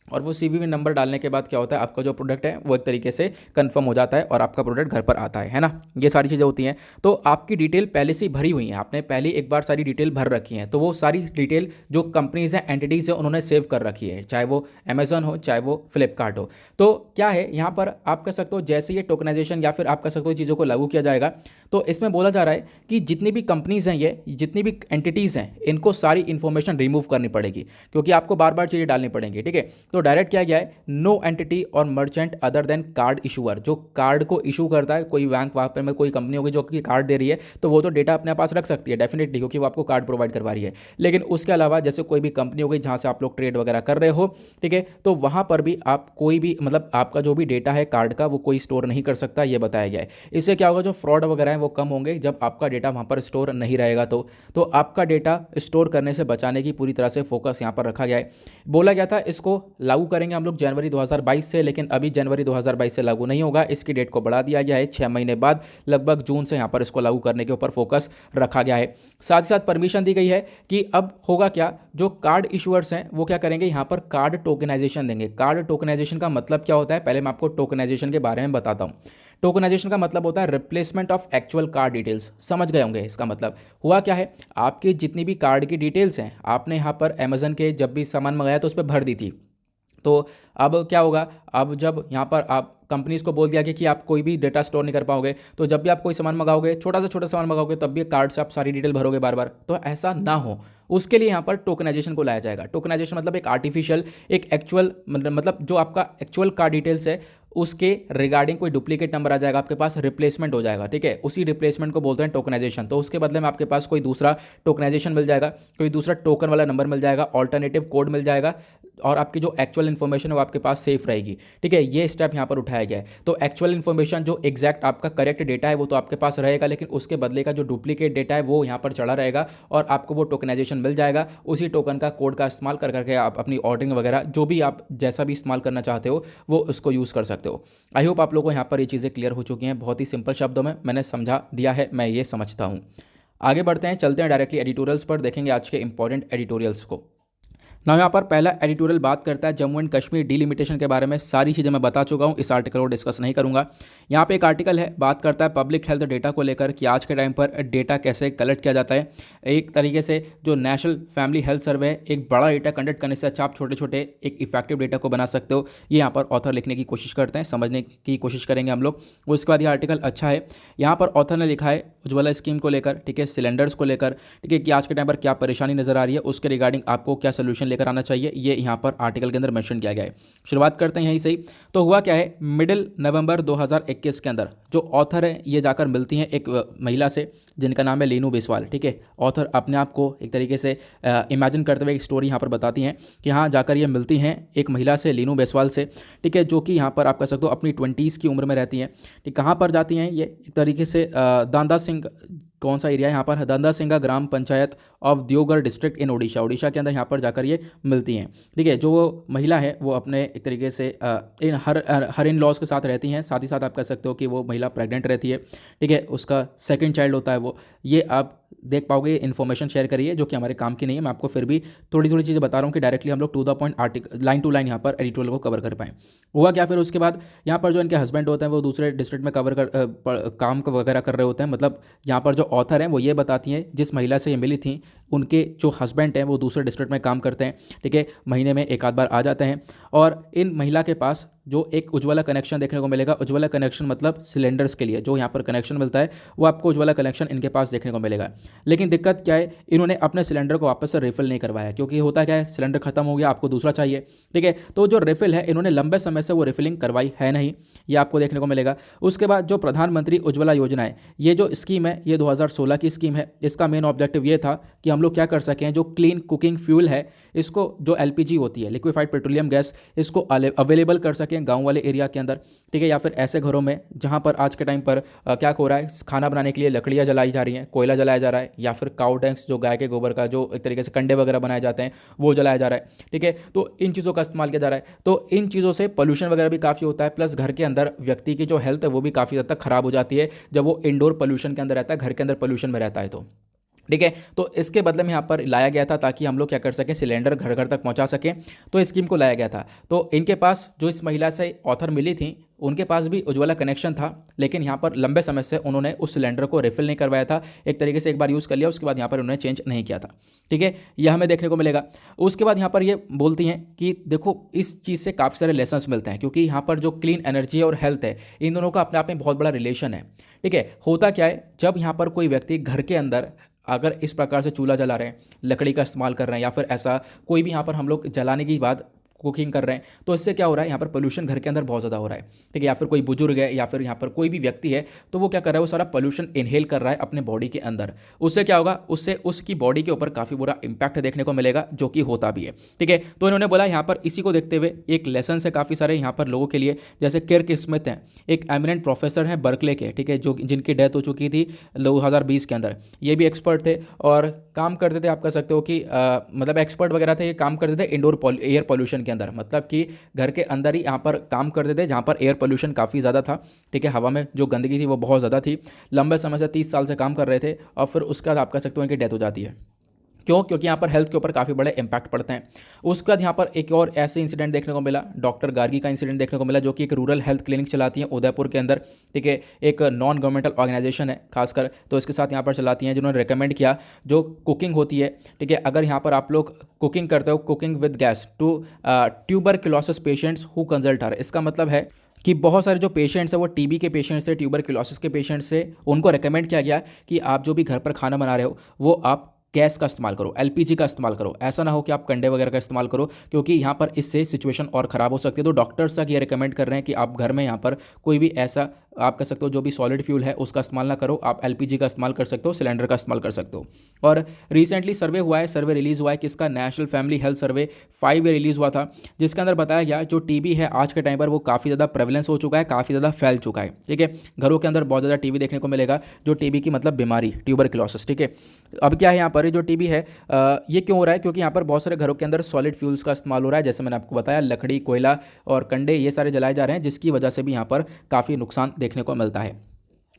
और वो सीवीवी नंबर डालने के बाद क्या होता है, आपका जो प्रोडक्ट है वो एक तरीके से कंफर्म हो जाता है और आपका प्रोडक्ट घर पर आता है ना। ये सारी चीज़ें होती हैं। तो आपकी डिटेल पहले से ही भरी हुई है, आपने पहले एक बार सारी डिटेल भर रखी है, तो वो सारी डिटेल जो कंपनीज हैं एंटिटीज़ हैं उन्होंने सेव कर रखी है, चाहे वो अमेजन हो चाहे वो फ्लिपकार्ट हो। तो क्या है यहाँ पर आप कह सकते हो जैसे ये टोकनाइजेशन या फिर आप कह सकते हो चीज़ों को लागू किया जाएगा, तो इसमें बोला जा रहा है कि जितनी भी कंपनीज हैं, ये जितनी भी एंटिटीज़ हैं, इनको सारी इन्फॉर्मेशन रिमूव करनी पड़ेगी, क्योंकि आपको बार बार चीज़ें डालनी पड़ेंगी, ठीक है। तो डायरेक्ट किया गया है नो एंटिटी और merchant other than card issuer. जो कार्ड को इशू करता है, कोई बैंक वहाँ पर में कोई कंपनी होगी जो कि कार्ड दे रही है, तो वो तो डेटा अपने पास रख सकती है डेफिनेटली, क्योंकि वो आपको कार्ड प्रोवाइड करवा रही है। लेकिन उसके अलावा जैसे कोई भी कंपनी हो गई जहाँ से आप लोग ट्रेड वगैरह कर रहे हो, ठीक है, तो वहाँ पर भी आप कोई भी मतलब आपका जो भी डेटा है कार्ड का वो कोई स्टोर नहीं कर सकता, ये बताया गया है। इससे क्या होगा, जो फ्रॉड वगैरह है वो कम होंगे जब आपका डेटा वहाँ पर स्टोर नहीं रहेगा। तो आपका डेटा स्टोर करने से बचाने की पूरी तरह से फोकस यहाँ पर रखा गया है। बोला गया था इसको लागू करेंगे हम लोग जनवरी 2022 से, लेकिन अभी जनवरी 2022 से लागू नहीं होगा, इसकी डेट को बढ़ा दिया गया है 6 महीने बाद, लगभग जून से यहाँ पर इसको लागू करने के ऊपर फोकस रखा गया है। साथ ही साथ परमिशन दी गई है कि अब होगा क्या, जो कार्ड इशूअर्स हैं वो क्या करेंगे, यहाँ पर कार्ड टोकनाइजेशन देंगे। कार्ड टोकनाइजेशन का मतलब क्या होता है, पहले मैं आपको टोकनाइजेशन के बारे में बताता हूँ। टोकनाइजेशन का मतलब होता है replacement of actual card details. समझ गए होंगे इसका मतलब। हुआ क्या है, आपकी जितनी भी कार्ड की डिटेल्स हैं आपने यहाँ पर अमेजन के जब भी सामान मंगाया तो उस पर भर दी थी। तो अब क्या होगा, अब जब यहाँ पर आप कंपनीज को बोल दिया कि आप कोई भी डेटा स्टोर नहीं कर पाओगे, तो जब भी आप कोई सामान मंगाओगे, छोटा से छोटा सामान मंगाओगे, तब भी कार्ड से आप सारी डिटेल भरोगे बार बार, तो ऐसा ना हो उसके लिए यहाँ पर टोकनाइजेशन को लाया जाएगा। टोकनाइजेशन मतलब एक आर्टिफिशियल, एक एक्चुअल मतलब जो आपका एक्चुअल कार्ड डिटेल्स है उसके रिगार्डिंग कोई डुप्लीकेट नंबर आ जाएगा आपके पास, रिप्लेसमेंट हो जाएगा, ठीक है, उसी रिप्लेसमेंट को बोलते हैं टोकनाइजेशन। तो उसके बदले में आपके पास कोई दूसरा टोकनाइजेशन मिल जाएगा, कोई दूसरा टोकन वाला नंबर मिल जाएगा, ऑल्टरनेटिव कोड मिल जाएगा, और आपकी जो एक्चुअल इन्फॉर्मेशन है वो आपके पास सेफ रहेगी। ठीक है, ये स्टेप यहाँ पर उठाया गया है। तो एक्चुअल इन्फॉर्मेशन जो एग्जैक्ट आपका करेक्ट डेटा है वो तो आपके पास रहेगा, लेकिन उसके बदले का जो डुप्लीकेट डेटा है वो यहाँ पर चढ़ा रहेगा और आपको वो टोकनाइजेशन मिल जाएगा। उसी टोकन का कोड का इस्तेमाल कर करके आप अपनी ऑर्डरिंग वगैरह जो भी आप जैसा भी इस्तेमाल करना चाहते हो वो उसको यूज़ कर सकते हो। आई होप आप लोगों को यहाँ पर ये चीज़ें क्लियर हो चुकी हैं। बहुत ही सिंपल शब्दों में मैंने समझा दिया है, मैं ये समझता हूँ। आगे बढ़ते हैं, चलते हैं डायरेक्टली एडिटोरियल्स पर, देखेंगे आज के इंपॉर्टेंट एडिटोरियल्स को। ना यहाँ पर पहला एडिटोरियल बात करता है जम्मू एंड कश्मीर डिलिमिटेशन के बारे में। सारी चीज़ें मैं बता चुका हूँ, इस आर्टिकल को डिस्कस नहीं करूँगा। यहाँ पे एक आर्टिकल है, बात करता है पब्लिक हेल्थ डेटा को लेकर कि आज के टाइम पर डेटा कैसे कलेक्ट किया जाता है। एक तरीके से जो नेशनल फैमिली हेल्थ सर्वे है, एक बड़ा डेटा कंडक्ट करने से अच्छा आप छोटे छोटे एक इफेक्टिव डेटा को बना सकते हो। ये यहाँ पर ऑथर लिखने की कोशिश करते हैं, समझने की कोशिश करेंगे हम लोग। उसके बाद ये आर्टिकल अच्छा है। यहाँ पर ऑथर ने लिखा है उज्ज्वला स्कीम को लेकर, ठीक है, सिलेंडर्स को लेकर, ठीक है, कि आज के टाइम पर क्या परेशानी नजर आ रही है, उसके रिगार्डिंग आपको क्या सोल्यूशन लेकर आना चाहिए, ये यहाँ पर आर्टिकल के अंदर मेंशन किया गया है। शुरुआत करते हैं यहीं से ही। तो हुआ क्या है, मिडिल नवंबर 2021 के अंदर जो ऑथर है ये जाकर मिलती हैं एक महिला से जिनका नाम है लीनू बिस्वाल। ठीक है, ऑथर अपने आप को एक तरीके से इमेजिन करते हुए एक स्टोरी यहाँ पर बताती हैं कि हाँ जाकर ये मिलती हैं एक महिला से, लीनू बिस्वाल से, ठीक है, जो कि यहाँ पर आप कह सकते हो अपनी 20s की उम्र में रहती हैं। ठीक, कहाँ पर जाती हैं ये, एक तरीके से दांदा सिंह, कौन सा एरिया है यहाँ पर, Danda Singa Gram Panchayat of Deogarh district in Odisha, Odisha के अंदर यहाँ पर जाकर ये मिलती हैं। ठीक है, जो वो महिला है वो अपने एक तरीके से इन हर इन लॉज के साथ रहती हैं। साथ ही साथ आप कह सकते हो कि वो महिला प्रेग्नेंट रहती है। ठीक है, उसका सेकंड चाइल्ड होता है वो, ये आप देख पाओगे। इन्फॉर्मेशन शेयर करिए जो कि हमारे काम की नहीं है, मैं आपको फिर भी थोड़ी थोड़ी चीज़ें बता रहा हूँ कि डायरेक्टली हम लोग to the point article line to line यहाँ पर एडिटोरियल को कवर कर पाएँ। हुआ क्या फिर उसके बाद, यहाँ पर जो इनके हस्बैंड होते हैं वो दूसरे डिस्ट्रिक्ट में काम वगैरह कर रहे होते हैं। मतलब यहाँ पर जो ऑथर हैं वो ये बताती हैं जिस महिला से ये मिली थी उनके जो हस्बैंड हैं वो दूसरे डिस्ट्रिक्ट में काम करते हैं। ठीक है, महीने में एक आध बार आ जाते हैं और इन महिला के पास जो एक उज्ज्वला कनेक्शन देखने को मिलेगा। उज्ज्वला कनेक्शन मतलब सिलेंडर्स के लिए जो यहाँ पर कनेक्शन मिलता है वो आपको उज्ज्वला कनेक्शन इनके पास देखने को मिलेगा। लेकिन दिक्कत क्या है, इन्होंने अपने सिलेंडर को वापस से रिफिल नहीं करवाया, क्योंकि होता क्या है, सिलेंडर खत्म हो गया, आपको दूसरा चाहिए। ठीक है, तो जो रिफिल है इन्होंने लंबे समय से वो रिफिलिंग करवाई है नहीं, ये आपको देखने को मिलेगा। उसके बाद जो प्रधानमंत्री उज्ज्वला योजना है, ये जो स्कीम है ये 2016 की स्कीम है। इसका मेन ऑब्जेक्टिव ये था कि हम लोग क्या कर सकें, जो क्लीन कुकिंग फ्यूल है इसको, जो एलपीजी होती है लिक्विफाइड पेट्रोलियम गैस, इसको अवेलेबल कर सकें गाँव वाले एरिया के अंदर। ठीक है, या फिर ऐसे घरों में जहाँ पर आज के टाइम पर क्या हो रहा है, खाना बनाने के लिए लकड़ियाँ जलाई जा रही हैं, कोयला जलाया जा रहा है, या फिर काउ डंग्स जो गाय के गोबर का जो एक तरीके से कंडे वगैरह बनाए जाते हैं वो जलाया जा रहा है। ठीक है, तो इन चीज़ों का इस्तेमाल किया जा रहा है। तो इन चीज़ों से पोल्यूशन वगैरह भी काफ़ी होता है, प्लस घर के अंदर व्यक्ति की जो हेल्थ है वो भी काफ़ी हद तक खराब हो जाती है जब वो इंडोर पोल्यूशन के अंदर रहता है, घर के अंदर पोल्यूशन में रहता है। तो ठीक है, तो इसके बदले में यहाँ पर लाया गया था ताकि हम लोग क्या कर सकें, सिलेंडर घर घर तक पहुँचा सकें। तो इस स्कीम को लाया गया था। तो इनके पास जो इस महिला से ऑथर मिली थी उनके पास भी उज्ज्वला कनेक्शन था, लेकिन यहाँ पर लंबे समय से उन्होंने उस सिलेंडर को रिफिल नहीं करवाया था। एक तरीके से एक बार यूज़ कर लिया, उसके बाद यहाँ पर उन्होंने चेंज नहीं किया था। ठीक है, यह हमें देखने को मिलेगा। उसके बाद यहाँ पर ये बोलती हैं कि देखो इस चीज़ से काफ़ी सारे लेसन्स मिलते हैं, क्योंकि यहाँ पर जो क्लीन एनर्जी और हेल्थ है इन दोनों का अपने आप में बहुत बड़ा रिलेशन है। ठीक है, होता क्या है, जब यहाँ पर कोई व्यक्ति घर के अंदर अगर इस प्रकार से चूल्हा जला रहे हैं, लकड़ी का इस्तेमाल कर रहे हैं, या फिर ऐसा कोई भी यहाँ पर हम लोग जलाने की बात कुकिंग कर रहे हैं, तो इससे क्या हो रहा है, यहाँ पर पोल्यूशन घर के अंदर बहुत ज़्यादा हो रहा है। ठीक है, या फिर कोई बुजुर्ग है या फिर यहाँ पर कोई भी व्यक्ति है तो वो क्या कर रहा है, वो सारा पोल्यूशन इनहेल कर रहा है अपने बॉडी के अंदर। उससे क्या होगा, उससे उसकी बॉडी के ऊपर काफ़ी बुरा इंपैक्ट देखने को मिलेगा, जो कि होता भी है। ठीक है, तो इन्होंने बोला यहाँ पर इसी को देखते हुए एक लेसन है काफ़ी सारे यहाँ पर लोगों के लिए, जैसे किर्क स्मिथ हैं, एक एमिनेंट प्रोफेसर हैं बर्कले के, ठीक है, जो जिनकी डेथ हो चुकी थी 2020 के अंदर। ये भी एक्सपर्ट थे और काम करते थे, आप कह सकते हो कि मतलब एक्सपर्ट वगैरह थे, ये काम करते थे इंडोर एयर पोल्यूशन के अंदर, मतलब कि घर के अंदर ही यहाँ पर काम करते थे जहाँ पर एयर पोल्यूशन काफ़ी ज़्यादा था। ठीक है, हवा में जो गंदगी थी वो बहुत ज़्यादा थी। लंबे समय से 30 साल से काम कर रहे थे और फिर उसके बाद आप कह सकते हो इनकी डेथ हो जाती है। क्यों? क्योंकि यहाँ पर हेल्थ के ऊपर काफ़ी बड़े इंपैक्ट पड़ते हैं। उसके बाद यहाँ पर एक और ऐसे इंसिडेंट देखने को मिला, डॉक्टर गार्गी का इंसिडेंट देखने को मिला, जो कि एक रूरल हेल्थ क्लिनिक चलाती हैं उदयपुर के अंदर। ठीक है, एक नॉन गवर्नमेंटल ऑर्गेनाइजेशन है खासकर, तो इसके साथ यहाँ पर चलाती हैं, जिन्होंने रिकमेंड किया जो कुकिंग होती है। ठीक है, अगर यहाँ पर आप लोग कुकिंग करते हो, cooking with gas to tuberculosis patients who consult her, इसका मतलब है कि बहुत सारे जो पेशेंट्स हैं वो टीबी के पेशेंट्स से, ट्यूबरक्लोसिस के पेशेंट्स से, उनको रिकमेंड किया गया कि आप जो भी घर पर खाना बना रहे हो वो आप गैस का इस्तेमाल करो, एलपीजी का इस्तेमाल करो। ऐसा ना हो कि आप कंडे वगैरह का इस्तेमाल करो, क्योंकि यहाँ पर इससे सिचुएशन और ख़राब हो सकती है। तो डॉक्टर्स तक ये रिकमेंड कर रहे हैं कि आप घर में यहाँ पर कोई भी ऐसा आप कह सकते हो जो भी सॉलिड फ्यूल है उसका इस्तेमाल ना करो, आप एलपीजी का इस्तेमाल कर सकते हो, सिलेंडर का इस्तेमाल कर सकते हो। और रिसेंटली सर्वे हुआ है, सर्वे रिलीज़ हुआ है किसका, नेशनल फैमिली हेल्थ सर्वे 5 में रिलीज़ हुआ था, जिसके अंदर बताया गया जो टीबी है आज के टाइम पर वो काफ़ी ज़्यादा प्रेवलेंस हो चुका है, काफ़ी ज़्यादा फैल चुका है। ठीक है, घरों के अंदर बहुत ज़्यादा टीबी देखने को मिलेगा, जो टीबी की मतलब बीमारी ट्यूबरक्लोसिस। ठीक है, अब क्या है यहाँ पर जो टीबी है ये क्यों हो रहा है, क्योंकि यहाँ पर बहुत सारे घरों के अंदर सॉलिड फ्यूल्स का इस्तेमाल हो रहा है, जैसे मैंने आपको बताया लकड़ी, कोयला और कंडे ये सारे जलाए जा रहे हैं, जिसकी वजह से भी यहाँ पर काफ़ी नुकसान देखने को मिलता है।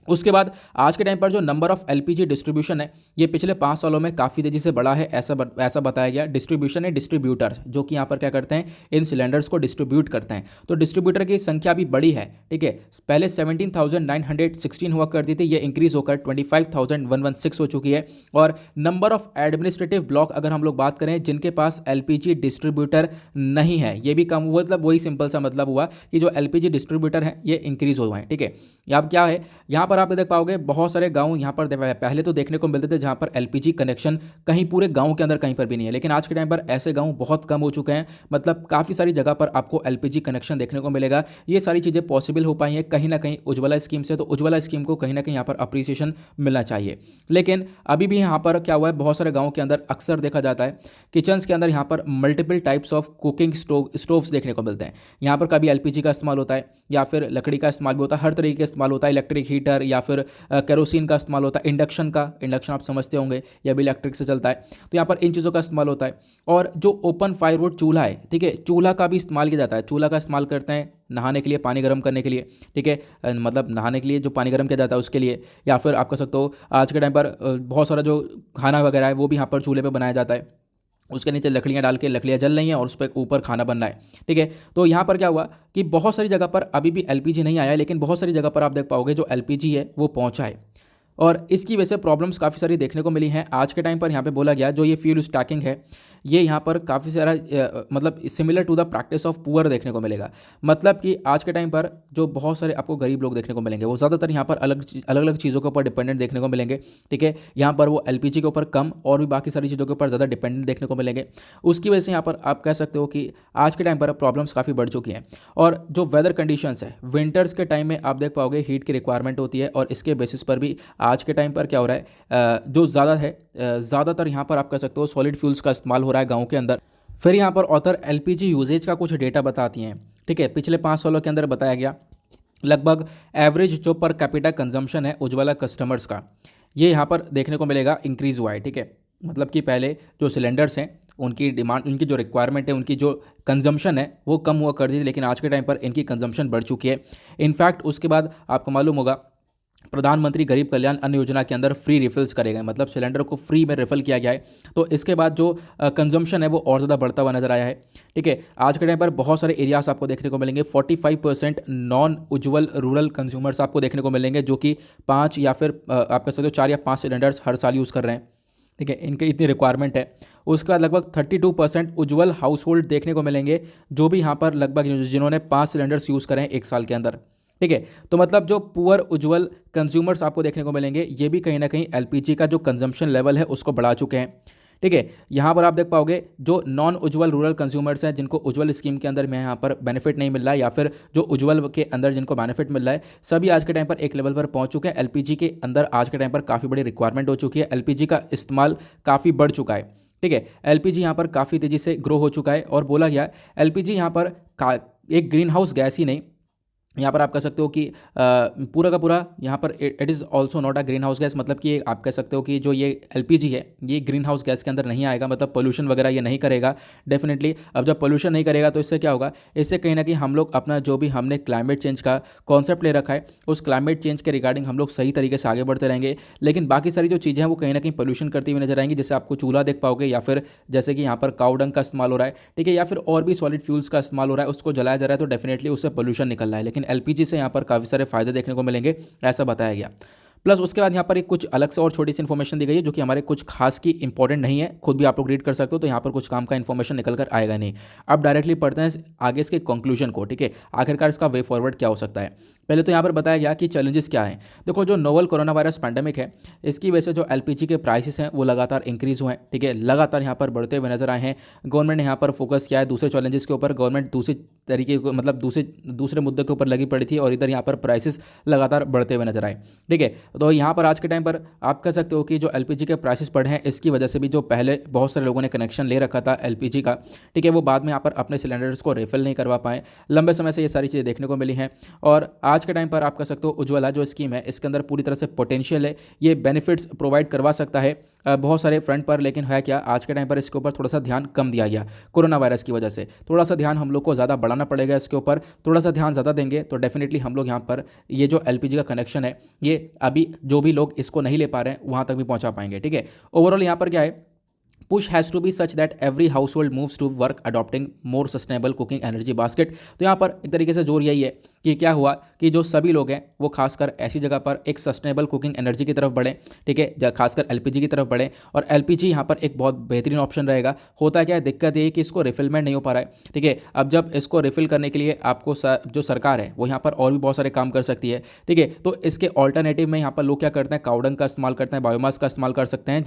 उसके बाद आज के टाइम पर जो नंबर ऑफ एलपीजी डिस्ट्रीब्यूशन है ये पिछले 5 सालों में काफ़ी तेज़ी से बढ़ा है, ऐसा बताया गया। डिस्ट्रीब्यूशन है डिस्ट्रीब्यूटर्स जो कि यहाँ पर क्या करते हैं, इन सिलेंडर्स को डिस्ट्रीब्यूट करते हैं, तो डिस्ट्रीब्यूटर की संख्या भी बढ़ी है। ठीक है, पहले 17,916 हुआ करती थी, ये इंक्रीज होकर 25,116 हो चुकी है। और नंबर ऑफ एडमिनिस्ट्रेटिव ब्लॉक अगर हम लोग बात करें जिनके पास एलपीजी डिस्ट्रीब्यूटर नहीं है, ये भी कम हुआ, मतलब वही सिंपल सा मतलब हुआ कि जो एलपीजी डिस्ट्रीब्यूटर हैं ये इंक्रीज हुए हैं। ठीक है, अब क्या है यहाँ पर आप देख पाओगे बहुत सारे गांव यहाँ पर पहले तो देखने को मिलते थे जहाँ पर एलपीजी कनेक्शन कहीं पूरे गांव के अंदर कहीं पर भी नहीं है, लेकिन आज के टाइम पर ऐसे गांव बहुत कम हो चुके हैं, मतलब काफ़ी सारी जगह पर आपको एलपीजी कनेक्शन देखने को मिलेगा। ये सारी चीज़ें पॉसिबल हो पाई हैं कहीं ना कहीं उज्ज्वला स्कीम से, तो उज्ज्वला स्कीम को कहीं ना कहीं यहाँ पर अप्रिसिएशन मिलना चाहिए। लेकिन अभी भी यहाँ पर क्या हुआ है, बहुत सारे गाँव के अंदर अक्सर देखा जाता है किचन्स के अंदर यहाँ पर multiple types of cooking stoves देखने को मिलते हैं। यहाँ पर कभी एलपीजी का इस्तेमाल होता है या फिर लकड़ी का इस्तेमाल भी होता है, हर तरीके का इस्तेमाल होता है, इलेक्ट्रिक हीटर या फिर केरोसिन का इस्तेमाल होता है, इंडक्शन आप समझते होंगे यह भी इलेक्ट्रिक से चलता है, तो यहाँ पर इन चीज़ों का इस्तेमाल होता है। और जो ओपन फायरवुड चूल्हा है, ठीक है, चूल्हा का भी इस्तेमाल किया जाता है, चूल्हा का इस्तेमाल करते हैं नहाने के लिए, पानी गर्म करने के लिए। ठीक है, मतलब नहाने के लिए जो पानी गर्म किया जाता है उसके लिए, या फिर आप कह सकते हो आज के टाइम पर बहुत सारा जो खाना वगैरह है वो भी यहाँ पर चूल्हे पर बनाया जाता है, उसके नीचे लकड़ियाँ डाल के लकड़ियाँ जल रही हैं और उस पर ऊपर खाना बन रहा है। ठीक है, तो यहाँ पर क्या हुआ कि बहुत सारी जगह पर अभी भी एलपीजी नहीं आया है, लेकिन बहुत सारी जगह पर आप देख पाओगे जो एलपीजी है वो पहुँचा है, और इसकी वजह से प्रॉब्लम्स काफ़ी सारी देखने को मिली हैं। आज के टाइम पर यहाँ पे बोला गया जो ये फ्यूल स्टैकिंग है ये यहाँ पर काफ़ी सारा मतलब similar to the practice of poor देखने को मिलेगा। मतलब कि आज के टाइम पर जो बहुत सारे आपको गरीब लोग देखने को मिलेंगे वो ज़्यादातर यहाँ पर अलग अलग चीज़ों के ऊपर डिपेंडेंट देखने को मिलेंगे। ठीक है, यहाँ पर वो एलपीजी के ऊपर कम और भी बाकी सारी चीज़ों के ऊपर ज़्यादा डिपेंडेंट देखने को मिलेंगे। उसकी वजह से यहाँ पर आप कह सकते हो कि आज के टाइम पर प्रॉब्लम्स काफ़ी बढ़ चुकी हैं। और जो वेदर कंडीशंस है, विंटर्स के टाइम में आप देख पाओगे हीट की रिक्वायरमेंट होती है, और इसके बेसिस पर भी आज के टाइम पर क्या हो रहा है, जो ज़्यादा है ज़्यादातर यहाँ पर आप कह सकते हो सॉलिड फ्यूल्स का इस्तेमाल हो रहा है गाँव के अंदर। फिर यहाँ पर ऑथर एलपीजी यूजेज का कुछ डेटा बताती हैं। ठीक है, पिछले 5 सालों के अंदर बताया गया लगभग एवरेज जो पर कैपिटा कंजम्पशन है उज्ज्वला कस्टमर्स का, ये यहाँ पर देखने को मिलेगा इंक्रीज़ हुआ है। ठीक है, मतलब कि पहले जो सिलेंडर्स हैं उनकी डिमांड, उनकी जो रिक्वायरमेंट है, उनकी जो कंजम्पशन है वो कम हुआ कर दी थी, लेकिन आज के टाइम पर इनकी कंजम्पशन बढ़ चुकी है। इनफैक्ट उसके बाद आपको मालूम होगा प्रधानमंत्री गरीब कल्याण अन्न योजना के अंदर फ्री रिफिल्स करे गए, मतलब सिलेंडर को फ्री में रिफिल किया गया है, तो इसके बाद जो कंजम्पशन है वो और ज़्यादा बढ़ता हुआ नजर आया है। ठीक है, आज के टाइम पर बहुत सारे एरियाज आपको देखने को मिलेंगे, 45% नॉन उज्ज्वल रूरल कंज्यूमर्स आपको देखने को मिलेंगे जो कि 5 या फिर आप कह सकते हो 4 या 5 सिलेंडर्स हर साल यूज़ कर रहे हैं। ठीक है, इनकी इतनी रिक्वायरमेंट है। उसके बाद लगभग 32% उज्ज्वल हाउस होल्ड देखने को मिलेंगे जो भी यहाँ पर लगभग जिन्होंने 5 सिलेंडर्स यूज़ करें 1 साल के अंदर। ठीक है, तो मतलब जो पुअर उज्ज्वल कंज्यूमर्स आपको देखने को मिलेंगे ये भी कहीं ना कहीं एलपीजी का जो कंजम्पशन लेवल है उसको बढ़ा चुके हैं। ठीक है, यहाँ पर आप देख पाओगे जो नॉन उज्ज्वल रूरल कंज्यूमर्स हैं जिनको उज्ज्वल स्कीम के अंदर में यहाँ पर बेनिफिट नहीं मिल रहा है, या फिर जो उज्ज्वल के अंदर जिनको बेनिफिट मिल रहा है, सभी आज के टाइम पर एक लेवल पर पहुँच चुके हैं। एलपीजी के अंदर आज के टाइम पर काफ़ी बड़ी रिक्वायरमेंट हो चुकी है, एलपीजी का इस्तेमाल काफ़ी बढ़ चुका है। ठीक है, एलपीजी यहाँ पर काफ़ी तेज़ी से ग्रो हो चुका है, और बोला गया एलपीजी यहाँ पर एक ग्रीन हाउस गैस ही नहीं, यहाँ पर आप कह सकते हो कि पूरा का पूरा यहाँ पर it is also not a green house gas, मतलब कि आप कह सकते हो कि जो ये एलपीजी है ये ग्रीन हाउस गैस के अंदर नहीं आएगा, मतलब पोल्यूशन वगैरह ये नहीं करेगा डेफिनेटली। अब जब पोल्यूशन नहीं करेगा तो इससे क्या होगा, इससे कहीं ना कहीं हम लोग अपना जो भी हमने क्लाइमेट चेंज का कॉन्सेप्ट ले रखा है उस क्लाइमेट चेंज के रिगार्डिंग हम लोग सही तरीके से आगे बढ़ते रहेंगे। लेकिन बाकी सारी जो चीज़ें हैं वो कहीं ना कहीं पोल्यूशन करती हुई नजर आएंगी, जैसे आपको चूल्हा देख पाओगे, या फिर जैसे कि यहाँ पर काऊ डंग का इस्तेमाल हो रहा है। ठीक है, या फिर और भी सॉलिड फ्यूल्स का इस्तेमाल हो रहा है, उसको जलाया जा रहा है, तो डेफिनेटली उससे पोल्यूशन निकल रहा है। लेकिन एलपीजी से यहाँ पर काफ़ी सारे फायदे देखने को मिलेंगे, ऐसा बताया गया। प्लस उसके बाद यहाँ पर एक कुछ अलग से और छोटी सी इन्फॉर्मेशन दी गई है जो कि हमारे कुछ खास की इंपॉर्टेंट नहीं है, खुद भी आप लोग रीड कर सकते हो, तो यहाँ पर कुछ काम का इन्फॉर्मेशन निकल कर आएगा नहीं। अब डायरेक्टली पढ़ते हैं आगे इसके कंक्लूजन को। ठीक है, आखिरकार इसका वे फॉरवर्ड क्या हो सकता है। पहले तो यहाँ पर बताया गया कि चैलेंजेस क्या हैं। देखो, जो नोवल कोरोना वायरस पैंडेमिक है इसकी वजह से जो एलपीजी के प्राइसेस हैं वो लगातार इंक्रीज हुए हैं। ठीक है, लगातार यहाँ पर बढ़ते हुए नजर आए हैं। गवर्नमेंट ने यहाँ पर फोकस किया है दूसरे चैलेंजेस के ऊपर, गवर्नमेंट दूसरी तरीके को मतलब दूसरे मुद्दे के ऊपर लगी पड़ी थी और इधर यहाँ पर प्राइसेस लगातार बढ़ते हुए नजर आए। ठीक है, तो यहाँ पर आज के टाइम पर आप कह सकते हो कि जो एलपीजी के प्राइसेस बढ़े हैं इसकी वजह से भी जो पहले बहुत सारे लोगों ने कनेक्शन ले रखा था एलपीजी का, ठीक है, वो बाद में यहाँ पर अपने सिलेंडर्स को रिफिल नहीं करवा पाए। लंबे समय से ये सारी चीज़ें देखने को मिली हैं और आज के टाइम पर आप कह सकते हो उज्ज्वला जो स्कीम है इसके अंदर पूरी तरह से पोटेंशियल है, ये बेनिफिट्स प्रोवाइड करवा सकता है बहुत सारे फ्रंट पर। लेकिन है क्या, आज के टाइम पर इसके ऊपर थोड़ा सा ध्यान कम दिया गया कोरोना वायरस की वजह से। थोड़ा सा ध्यान हम लोग को ज़्यादा बढ़ाना पड़ेगा इसके ऊपर, थोड़ा सा ध्यान ज़्यादा देंगे तो डेफिनेटली हम लोग यहाँ पर ये जो एलपीजी का कनेक्शन है ये अभी जो भी लोग इसको नहीं ले पा रहे हैं वहाँ तक भी पहुँचा पाएंगे। ठीक है, ओवरऑल यहाँ पर क्या है, push has to be such that every household moves towards adopting more sustainable cooking energy basket. तो यहाँ पर एक तरीके से जोर यही है कि क्या हुआ कि जो सभी लोग हैं वो खासकर ऐसी जगह पर एक सस्टेनेबल कुकिंग एनर्जी की तरफ बढ़ें। ठीक है, खासकर एलपीजी की तरफ बढ़ें और एलपीजी यहाँ पर एक बहुत बेहतरीन ऑप्शन रहेगा। होता क्या है, दिक्कत ये है कि इसको रिफिलमेंट नहीं हो पा रहा है। ठीक है, अब जब इसको रिफिल करने के लिए आपको जो सरकार है वो यहाँ पर और भी बहुत सारे काम कर सकती है। ठीक है, तो इसके ऑल्टरनेटिव में यहाँ पर लोग क्या करते हैं, काउडंग का इस्तेमाल करते हैं, बायोमास का इस्तेमाल कर सकते हैं,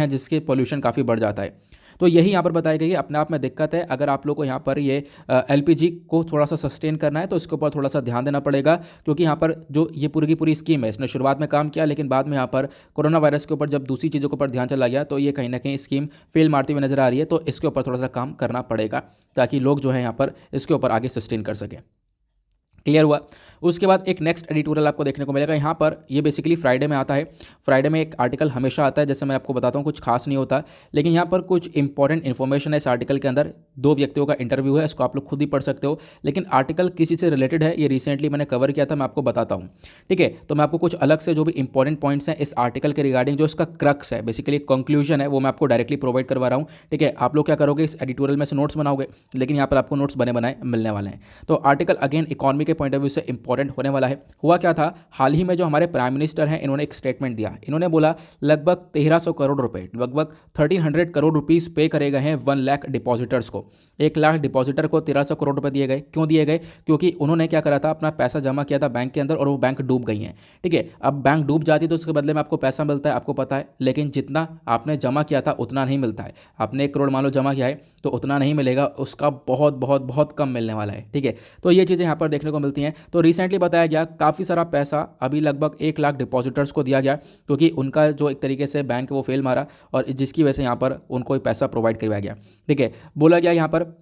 जिसके पोल्यूशन काफ़ी बढ़ जाता है। तो यही यहाँ पर बताया गया कि अपने आप में दिक्कत है। अगर आप लोग को यहाँ पर ये एलपीजी को थोड़ा सा सस्टेन करना है तो इसके ऊपर थोड़ा सा ध्यान देना पड़ेगा, क्योंकि यहाँ पर जो ये पूरी की पूरी स्कीम है इसने शुरुआत में काम किया लेकिन बाद में यहाँ पर कोरोना वायरस के ऊपर जब दूसरी चीज़ों के ऊपर ध्यान चला गया तो ये कहीं ना कहीं स्कीम फेल मारती हुई नजर आ रही है। तो इसके ऊपर थोड़ा सा काम करना पड़ेगा ताकि लोग जो है यहाँ पर इसके ऊपर आगे सस्टेन कर सकें। क्लियर हुआ। उसके बाद एक नेक्स्ट एडिटोरियल आपको देखने को मिलेगा। यहाँ पर ये बेसिकली फ्राइडे में आता है। फ्राइडे में एक आर्टिकल हमेशा आता है, जैसे मैं आपको बताता हूँ कुछ खास नहीं होता, लेकिन यहाँ पर कुछ इंपॉर्टेंट इन्फॉर्मेशन है इस आर्टिकल के अंदर। दो व्यक्तियों का इंटरव्यू है, इसको आप लोग खुद ही पढ़ सकते हो, लेकिन आर्टिकल किसी से रिलेटेड है, ये रिसेंटली मैंने कवर किया था, मैं आपको बताता हूँ। ठीक है, तो मैं आपको कुछ अलग से जो भी इंपॉर्टेंट पॉइंट्स हैं इस आर्टिकल के रिगार्डिंग, जो इसका क्रक्स है बेसिकली कंक्लूजन है, वो मैं आपको डायरेक्टली प्रोवाइड करवा रहा हूँ। ठीक है, आप लोग क्या करोगे, इस एडिटोरियल में से नोट्स बनाओगे, लेकिन यहाँ पर आपको नोट्स बने बनाए मिलने वाले हैं। तो आर्टिकल अगेन इकॉनमी के पॉइंट ऑफ व्यू से इंपॉर्टेंट होने वाला है। हुआ क्या था, हाल ही में जो हमारे प्राइम मिनिस्टर हैं इन्होंने एक स्टेटमेंट दिया। इन्होंने बोला लगभग 1300 करोड़ रुपए, लगभग 1300 करोड़ रुपीस पे करे गए हैं 1 लाख डिपॉजिटर्स को। 1 लाख डिपॉजिटर को 1300 करोड़ रुपए दिए गए। क्यों दिए गए, क्योंकि उन्होंने क्या करा था, अपना पैसा जमा किया था बैंक के अंदर और वो बैंक डूब गई हैं। ठीक है, अब बैंक डूब जाती तो उसके बदले में आपको पैसा मिलता है, आपको पता है, लेकिन जितना आपने जमा किया था उतना नहीं मिलता है। आपने 1 करोड़ मान लो जमा किया है तो उतना नहीं मिलेगा, उसका बहुत बहुत बहुत कम मिलने वाला है। ठीक है, तो ये चीज़ें यहाँ पर देखने को मिलती हैं। तो रिसेंटली बताया गया काफ़ी सारा पैसा अभी लगभग 1 लाख डिपॉजिटर्स को दिया गया, क्योंकि उनका जो एक तरीके से बैंक वो फेल मारा और जिसकी वजह से यहाँ पर उनको पैसा प्रोवाइड करवाया गया। ठीक है, बोला गया यहाँ पर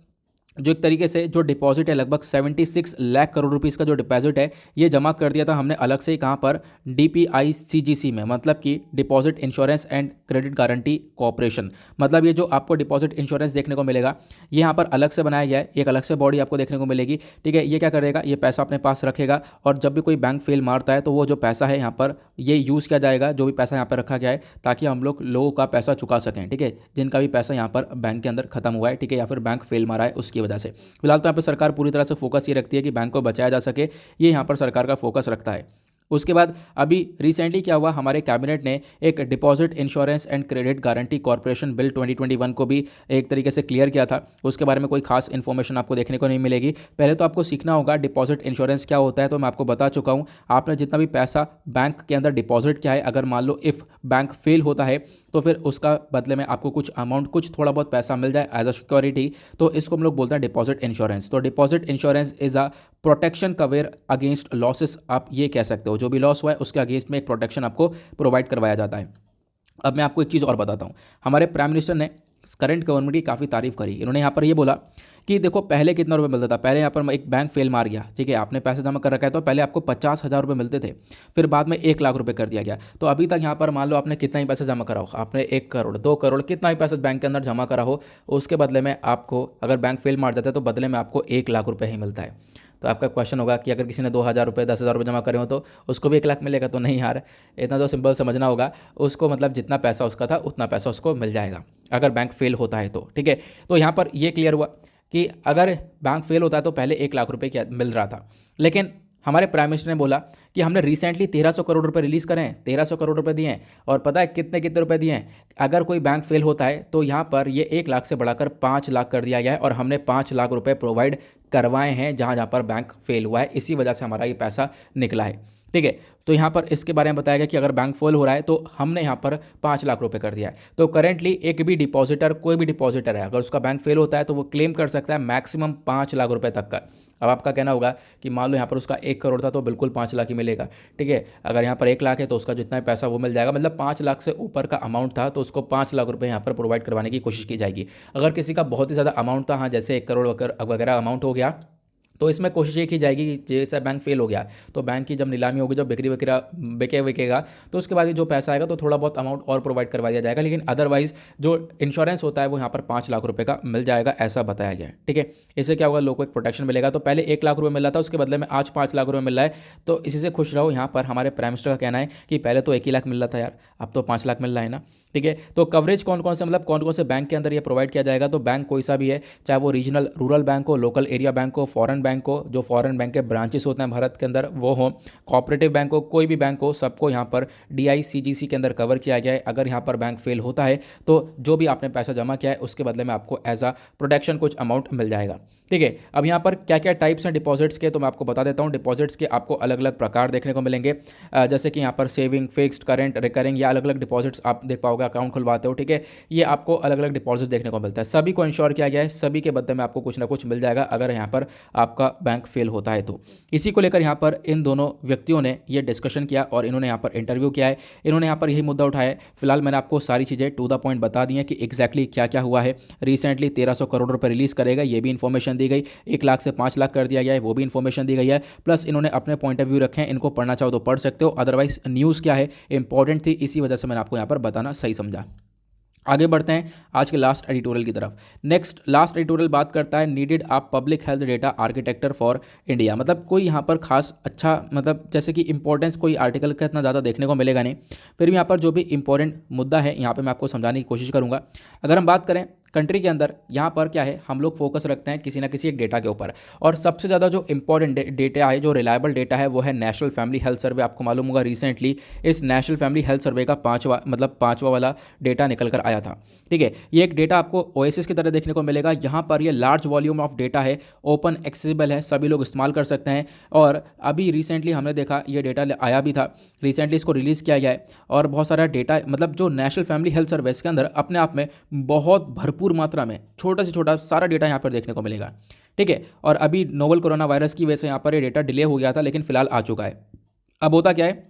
जो एक तरीके से जो डिपॉजिट है लगभग 76 लाख करोड़ रुपीज़ का जो डिपॉजिट है ये जमा कर दिया था हमने अलग से ही, कहाँ पर, DPICGC में, मतलब कि deposit insurance and credit guarantee corporation. मतलब ये जो आपको डिपॉजिट इंश्योरेंस देखने को मिलेगा ये यहाँ पर अलग से बनाया गया है, एक अलग से बॉडी आपको देखने को मिलेगी। ठीक है, ये क्या करेगा, ये पैसा अपने पास रखेगा और जब भी कोई बैंक फेल मारता है तो वो जो पैसा है यहाँ पर ये यूज़ किया जाएगा, जो भी पैसा यहाँ पर रखा गया है, ताकि हम लोगों का पैसा चुका सकें। ठीक है, जिनका भी पैसा यहाँ पर बैंक के अंदर खत्म हुआ है, ठीक है, या फिर बैंक फेल मारा है उसकी वजह से। फिलहाल तो यहाँ पर सरकार पूरी तरह से फोकस ये रखती है कि बैंक को बचाया जा सके, ये यहाँ पर सरकार का फोकस रखता है। उसके बाद अभी रिसेंटली क्या हुआ, हमारे कैबिनेट ने एक deposit insurance and credit guarantee corporation bill 2021 को भी एक तरीके से क्लियर किया था। उसके बारे में कोई खास इन्फॉर्मेशन आपको देखने को नहीं मिलेगी। पहले तो आपको सीखना होगा डिपॉजिट इंश्योरेंस क्या होता है, तो मैं आपको बता चुका हूँ। आपने जितना भी पैसा बैंक के अंदर डिपॉजिट किया है, अगर मान लो इफ़ बैंक फेल होता है तो फिर उसका बदले में आपको कुछ अमाउंट, कुछ थोड़ा बहुत पैसा मिल जाए एज अ सिक्योरिटी, तो इसको हम लोग बोलते हैं डिपॉजिट इंश्योरेंस। तो deposit insurance is a protection cover against losses, आप ये कह सकते हो, जो भी लॉस हुआ है उसके अगेंस्ट में एक प्रोटेक्शन आपको प्रोवाइड करवाया जाता है। अब मैं आपको एक चीज़ और बताता हूँ। हमारे प्राइम मिनिस्टर ने करंट गवर्नमेंट की काफ़ी तारीफ करी। इन्होंने यहाँ पर ये बोला कि देखो पहले कितना रुपए मिलता था, पहले यहाँ पर एक बैंक फेल मार गया, ठीक है, आपने पैसे जमा कर रखा है, तो पहले आपको 50,000 रुपये मिलते थे, फिर बाद में 1 लाख रुपए कर दिया गया। तो अभी तक यहाँ पर मान लो आपने कितना ही पैसा जमा करा हो, आपने 1 करोड़ 2 करोड़ कितना ही पैसा बैंक के अंदर जमा करा हो, उसके बदले में आपको, अगर बैंक फेल मार जाता है तो बदले में आपको 1 लाख रुपये ही मिलता है। तो आपका क्वेश्चन होगा कि अगर किसी ने 2,000 रुपये 10,000 रुपये जमा करे हो तो उसको भी 1 लाख मिलेगा, तो नहीं यार, इतना तो सिंपल समझना होगा। उसको मतलब जितना पैसा उसका था उतना पैसा उसको मिल जाएगा अगर बैंक फेल होता है तो। ठीक है, तो यहाँ पर ये क्लियर हुआ कि अगर बैंक फेल होता है तो पहले 1 लाख रुपये क्या मिल रहा था, लेकिन हमारे प्राइम मिनिस्टर ने बोला कि हमने रिसेंटली 1300 करोड़ रुपए रिलीज़ करें, 1300 करोड़ रुपए दिए हैं, और पता है कितने कितने रुपए दिए हैं, अगर कोई बैंक फेल होता है तो यहाँ पर ये 1 लाख से बढ़ाकर 5 लाख कर दिया गया है, और हमने 5 लाख रुपए प्रोवाइड करवाए हैं जहाँ जहाँ पर बैंक फेल हुआ है, इसी वजह से हमारा ये पैसा निकला है। ठीक है। तो यहाँ पर इसके बारे में बताया गया कि अगर बैंक फेल हो रहा है तो हमने यहाँ पर 5 लाख रुपए कर दिया है। तो करेंटली एक भी डिपॉजिटर, कोई भी डिपॉजिटर है, अगर उसका बैंक फेल होता है तो वो क्लेम कर सकता है मैक्सिमम 5 लाख रुपए तक का। अब आपका कहना होगा कि मान लो यहाँ पर उसका 1 करोड़ था तो बिल्कुल 5 लाख ही मिलेगा। ठीक है, अगर यहाँ पर 1 लाख है तो उसका जितना पैसा वो मिल जाएगा, मतलब 5 लाख से ऊपर का अमाउंट था तो उसको 5 लाख रुपए यहाँ पर प्रोवाइड करवाने की कोशिश की जाएगी। अगर किसी का बहुत ही ज़्यादा अमाउंट था, हाँ जैसे 1 करोड़ वगैरह अमाउंट हो गया, तो इसमें कोशिश ये की जाएगी कि जैसे बैंक फेल हो गया तो बैंक की जब नीलामी होगी, जब बिक्री वगैरह बिकेगा तो उसके बाद जो पैसा आएगा तो थोड़ा बहुत अमाउंट और प्रोवाइड करवा दिया जाएगा। लेकिन अदरवाइज जो इंश्योरेंस होता है वो यहाँ पर 5 लाख रुपए का मिल जाएगा, ऐसा बताया गया है। ठीक है, इससे क्या होगा, लोगों को एक प्रोटेक्शन मिलेगा। तो पहले 1 लाख रुपये मिल रहा था, उसके बदले में आज 5 लाख रुपये मिल रहा है, तो इसी से खुश रहो। यहाँ पर हमारे प्राइम मिनिस्टर का कहना है कि पहले तो 1 ही लाख मिल रहा था यार, अब तो 5 लाख मिल रहा है ना। ठीक है, तो कवरेज कौन कौन से, मतलब कौन कौन से बैंक के अंदर ये प्रोवाइड किया जाएगा, तो बैंक कोई सा भी है, चाहे वो रीजनल रूरल बैंक हो, लोकल एरिया बैंक हो, फॉरेन बैंक हो, जो फॉरेन बैंक के ब्रांचेस होते हैं भारत के अंदर वो हो, कोऑपरेटिव बैंक हो, कोई भी बैंक हो, सबको यहाँ पर DICGC के अंदर कवर किया गया है। अगर यहाँ पर बैंक फेल होता है तो जो भी आपने पैसा जमा किया है उसके बदले में आपको एज अ प्रोटेक्शन कुछ अमाउंट मिल जाएगा। ठीक है, अब यहाँ पर क्या क्या टाइप्स हैं डिपॉजिट्स के, तो मैं आपको बता देता हूँ। डिपॉजिट्स के आपको अलग अलग प्रकार देखने को मिलेंगे, जैसे कि यहाँ पर सेविंग, फिक्स्ड, करंट, रिकरिंग, या अलग अलग डिपॉजिट्स आप देख पाओगे, अकाउंट खुलवाते हो। ठीक है, ये आपको अलग अलग डिपॉजिट देखने को मिलता है, सभी को इंश्योर किया गया है, सभी के बदले में आपको कुछ ना कुछ मिल जाएगा अगर यहाँ पर आपका बैंक फेल होता है तो। इसी को लेकर यहाँ पर इन दोनों व्यक्तियों ने ये डिस्कशन किया और इन्होंने यहाँ पर इंटरव्यू किया है, इन्होंने यहाँ पर यही मुद्दा उठाया है। फिलहाल मैंने आपको सारी चीज़ें टू द पॉइंट बता दी हैं कि एग्जैक्टली क्या क्या हुआ है। रिसेंटली 1300 करोड़ रुपये रिलीज़ करेगा, ये भी इन्फॉर्मेशन दी गई। 1 लाख से 5 लाख कर दिया गया है, वो भी इन्फॉर्मेशन दी गई है। प्लस इन्होंने अपने पॉइंट ऑफ व्यू रखे हैं, इनको पढ़ना चाहो तो पढ़ सकते हो, अदरवाइज न्यूज़ क्या है इंपॉर्टेंट थी, इसी वजह से मैंने आपको यहाँ पर बताना सही समझा। आगे बढ़ते हैं आज के लास्ट एडिटोरियल की तरफ। नेक्स्ट लास्ट एडिटोरियल बात करता है needed a public health data architecture for India. मतलब कोई यहाँ पर खास अच्छा, मतलब जैसे कि इंपॉर्टेंस कोई आर्टिकल का इतना ज़्यादा देखने को मिलेगा नहीं, फिर भी यहाँ पर जो भी इंपॉर्टेंट मुद्दा है यहाँ पर मैं आपको समझाने की कोशिश करूँगा। अगर हम बात करें कंट्री के अंदर, यहाँ पर क्या है, हम लोग फोकस रखते हैं किसी ना किसी एक डेटा के ऊपर, और सबसे ज़्यादा जो इंपॉर्टेंट डेटा है, जो रिलायबल डेटा है, वो है नेशनल फैमिली हेल्थ सर्वे। आपको मालूम होगा रिसेंटली इस नेशनल फैमिली हेल्थ सर्वे का पाँचवा वाला डेटा निकल कर आया था। ठीक है, ये एक डेटा आपको ओएसिस की तरह देखने को मिलेगा। यहाँ पर ये लार्ज वॉल्यूम ऑफ डेटा है, ओपन एक्सेसिबल है, सभी लोग इस्तेमाल कर सकते हैं। और अभी रिसेंटली हमने देखा ये डेटा आया भी था, रिसेंटली इसको रिलीज़ किया गया है, और बहुत सारा डेटा, मतलब जो नेशनल फैमिली हेल्थ सर्वे के अंदर अपने आप में बहुत भरपूर मात्रा में छोटा से छोटा सारा डेटा यहाँ पर देखने को मिलेगा। ठीक है, और अभी नोवल कोरोना वायरस की वजह से यहाँ पर ये डेटा डिले हो गया था, लेकिन फिलहाल आ चुका है। अब होता क्या है,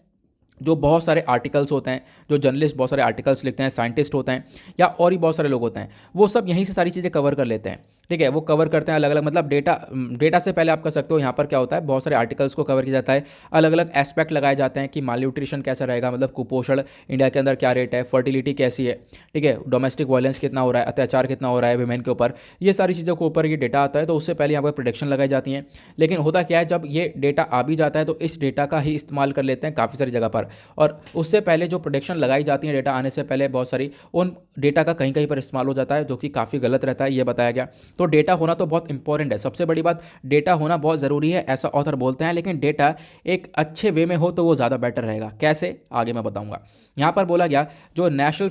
जो बहुत सारे आर्टिकल्स होते हैं, जो जर्नलिस्ट बहुत सारे आर्टिकल्स लिखते हैं, साइंटिस्ट होते हैं या और ही बहुत सारे लोग होते हैं, वो सब यहीं से सारी चीज़ें कवर कर लेते हैं। ठीक है, वो कवर करते हैं अलग अलग, मतलब डेटा से पहले आप कर सकते हो यहाँ पर क्या होता है, बहुत सारे आर्टिकल्स को कवर किया जाता है, अलग अलग एस्पेक्ट लगाए जाते हैं कि माल न्यूट्रिशन कैसा रहेगा, मतलब कुपोषण इंडिया के अंदर क्या रेट है, फर्टिलिटी कैसी है, ठीक है, डोमेस्टिक वायलेंस कितना हो रहा है, अत्याचार कितना हो रहा है वुमेन के ऊपर, ये सारी चीज़ों के ऊपर ये डेटा आता है। तो उससे पहले यहाँ पर प्रोडिक्शन लगाई जाती हैं। लेकिन होता क्या है, जब ये डेटा आ भी जाता है तो इस डेटा का ही इस्तेमाल कर लेते हैं काफ़ी सारी जगह पर, और उससे पहले जो प्रोडिक्शन लगाई जाती है डेटा आने से पहले, बहुत सारी उन डेटा का कहीं कहीं पर इस्तेमाल हो जाता है, जो कि काफ़ी गलत रहता है, ये बताया गया। तो डेटा होना तो बहुत इंपॉर्टेंट है, सबसे बड़ी बात डेटा होना बहुत ज़रूरी है, ऐसा ऑथर बोलते हैं। लेकिन डेटा एक अच्छे वे में हो तो वो ज़्यादा बेटर रहेगा। कैसे, आगे मैं बताऊंगा। यहाँ पर बोला गया जो नेशनल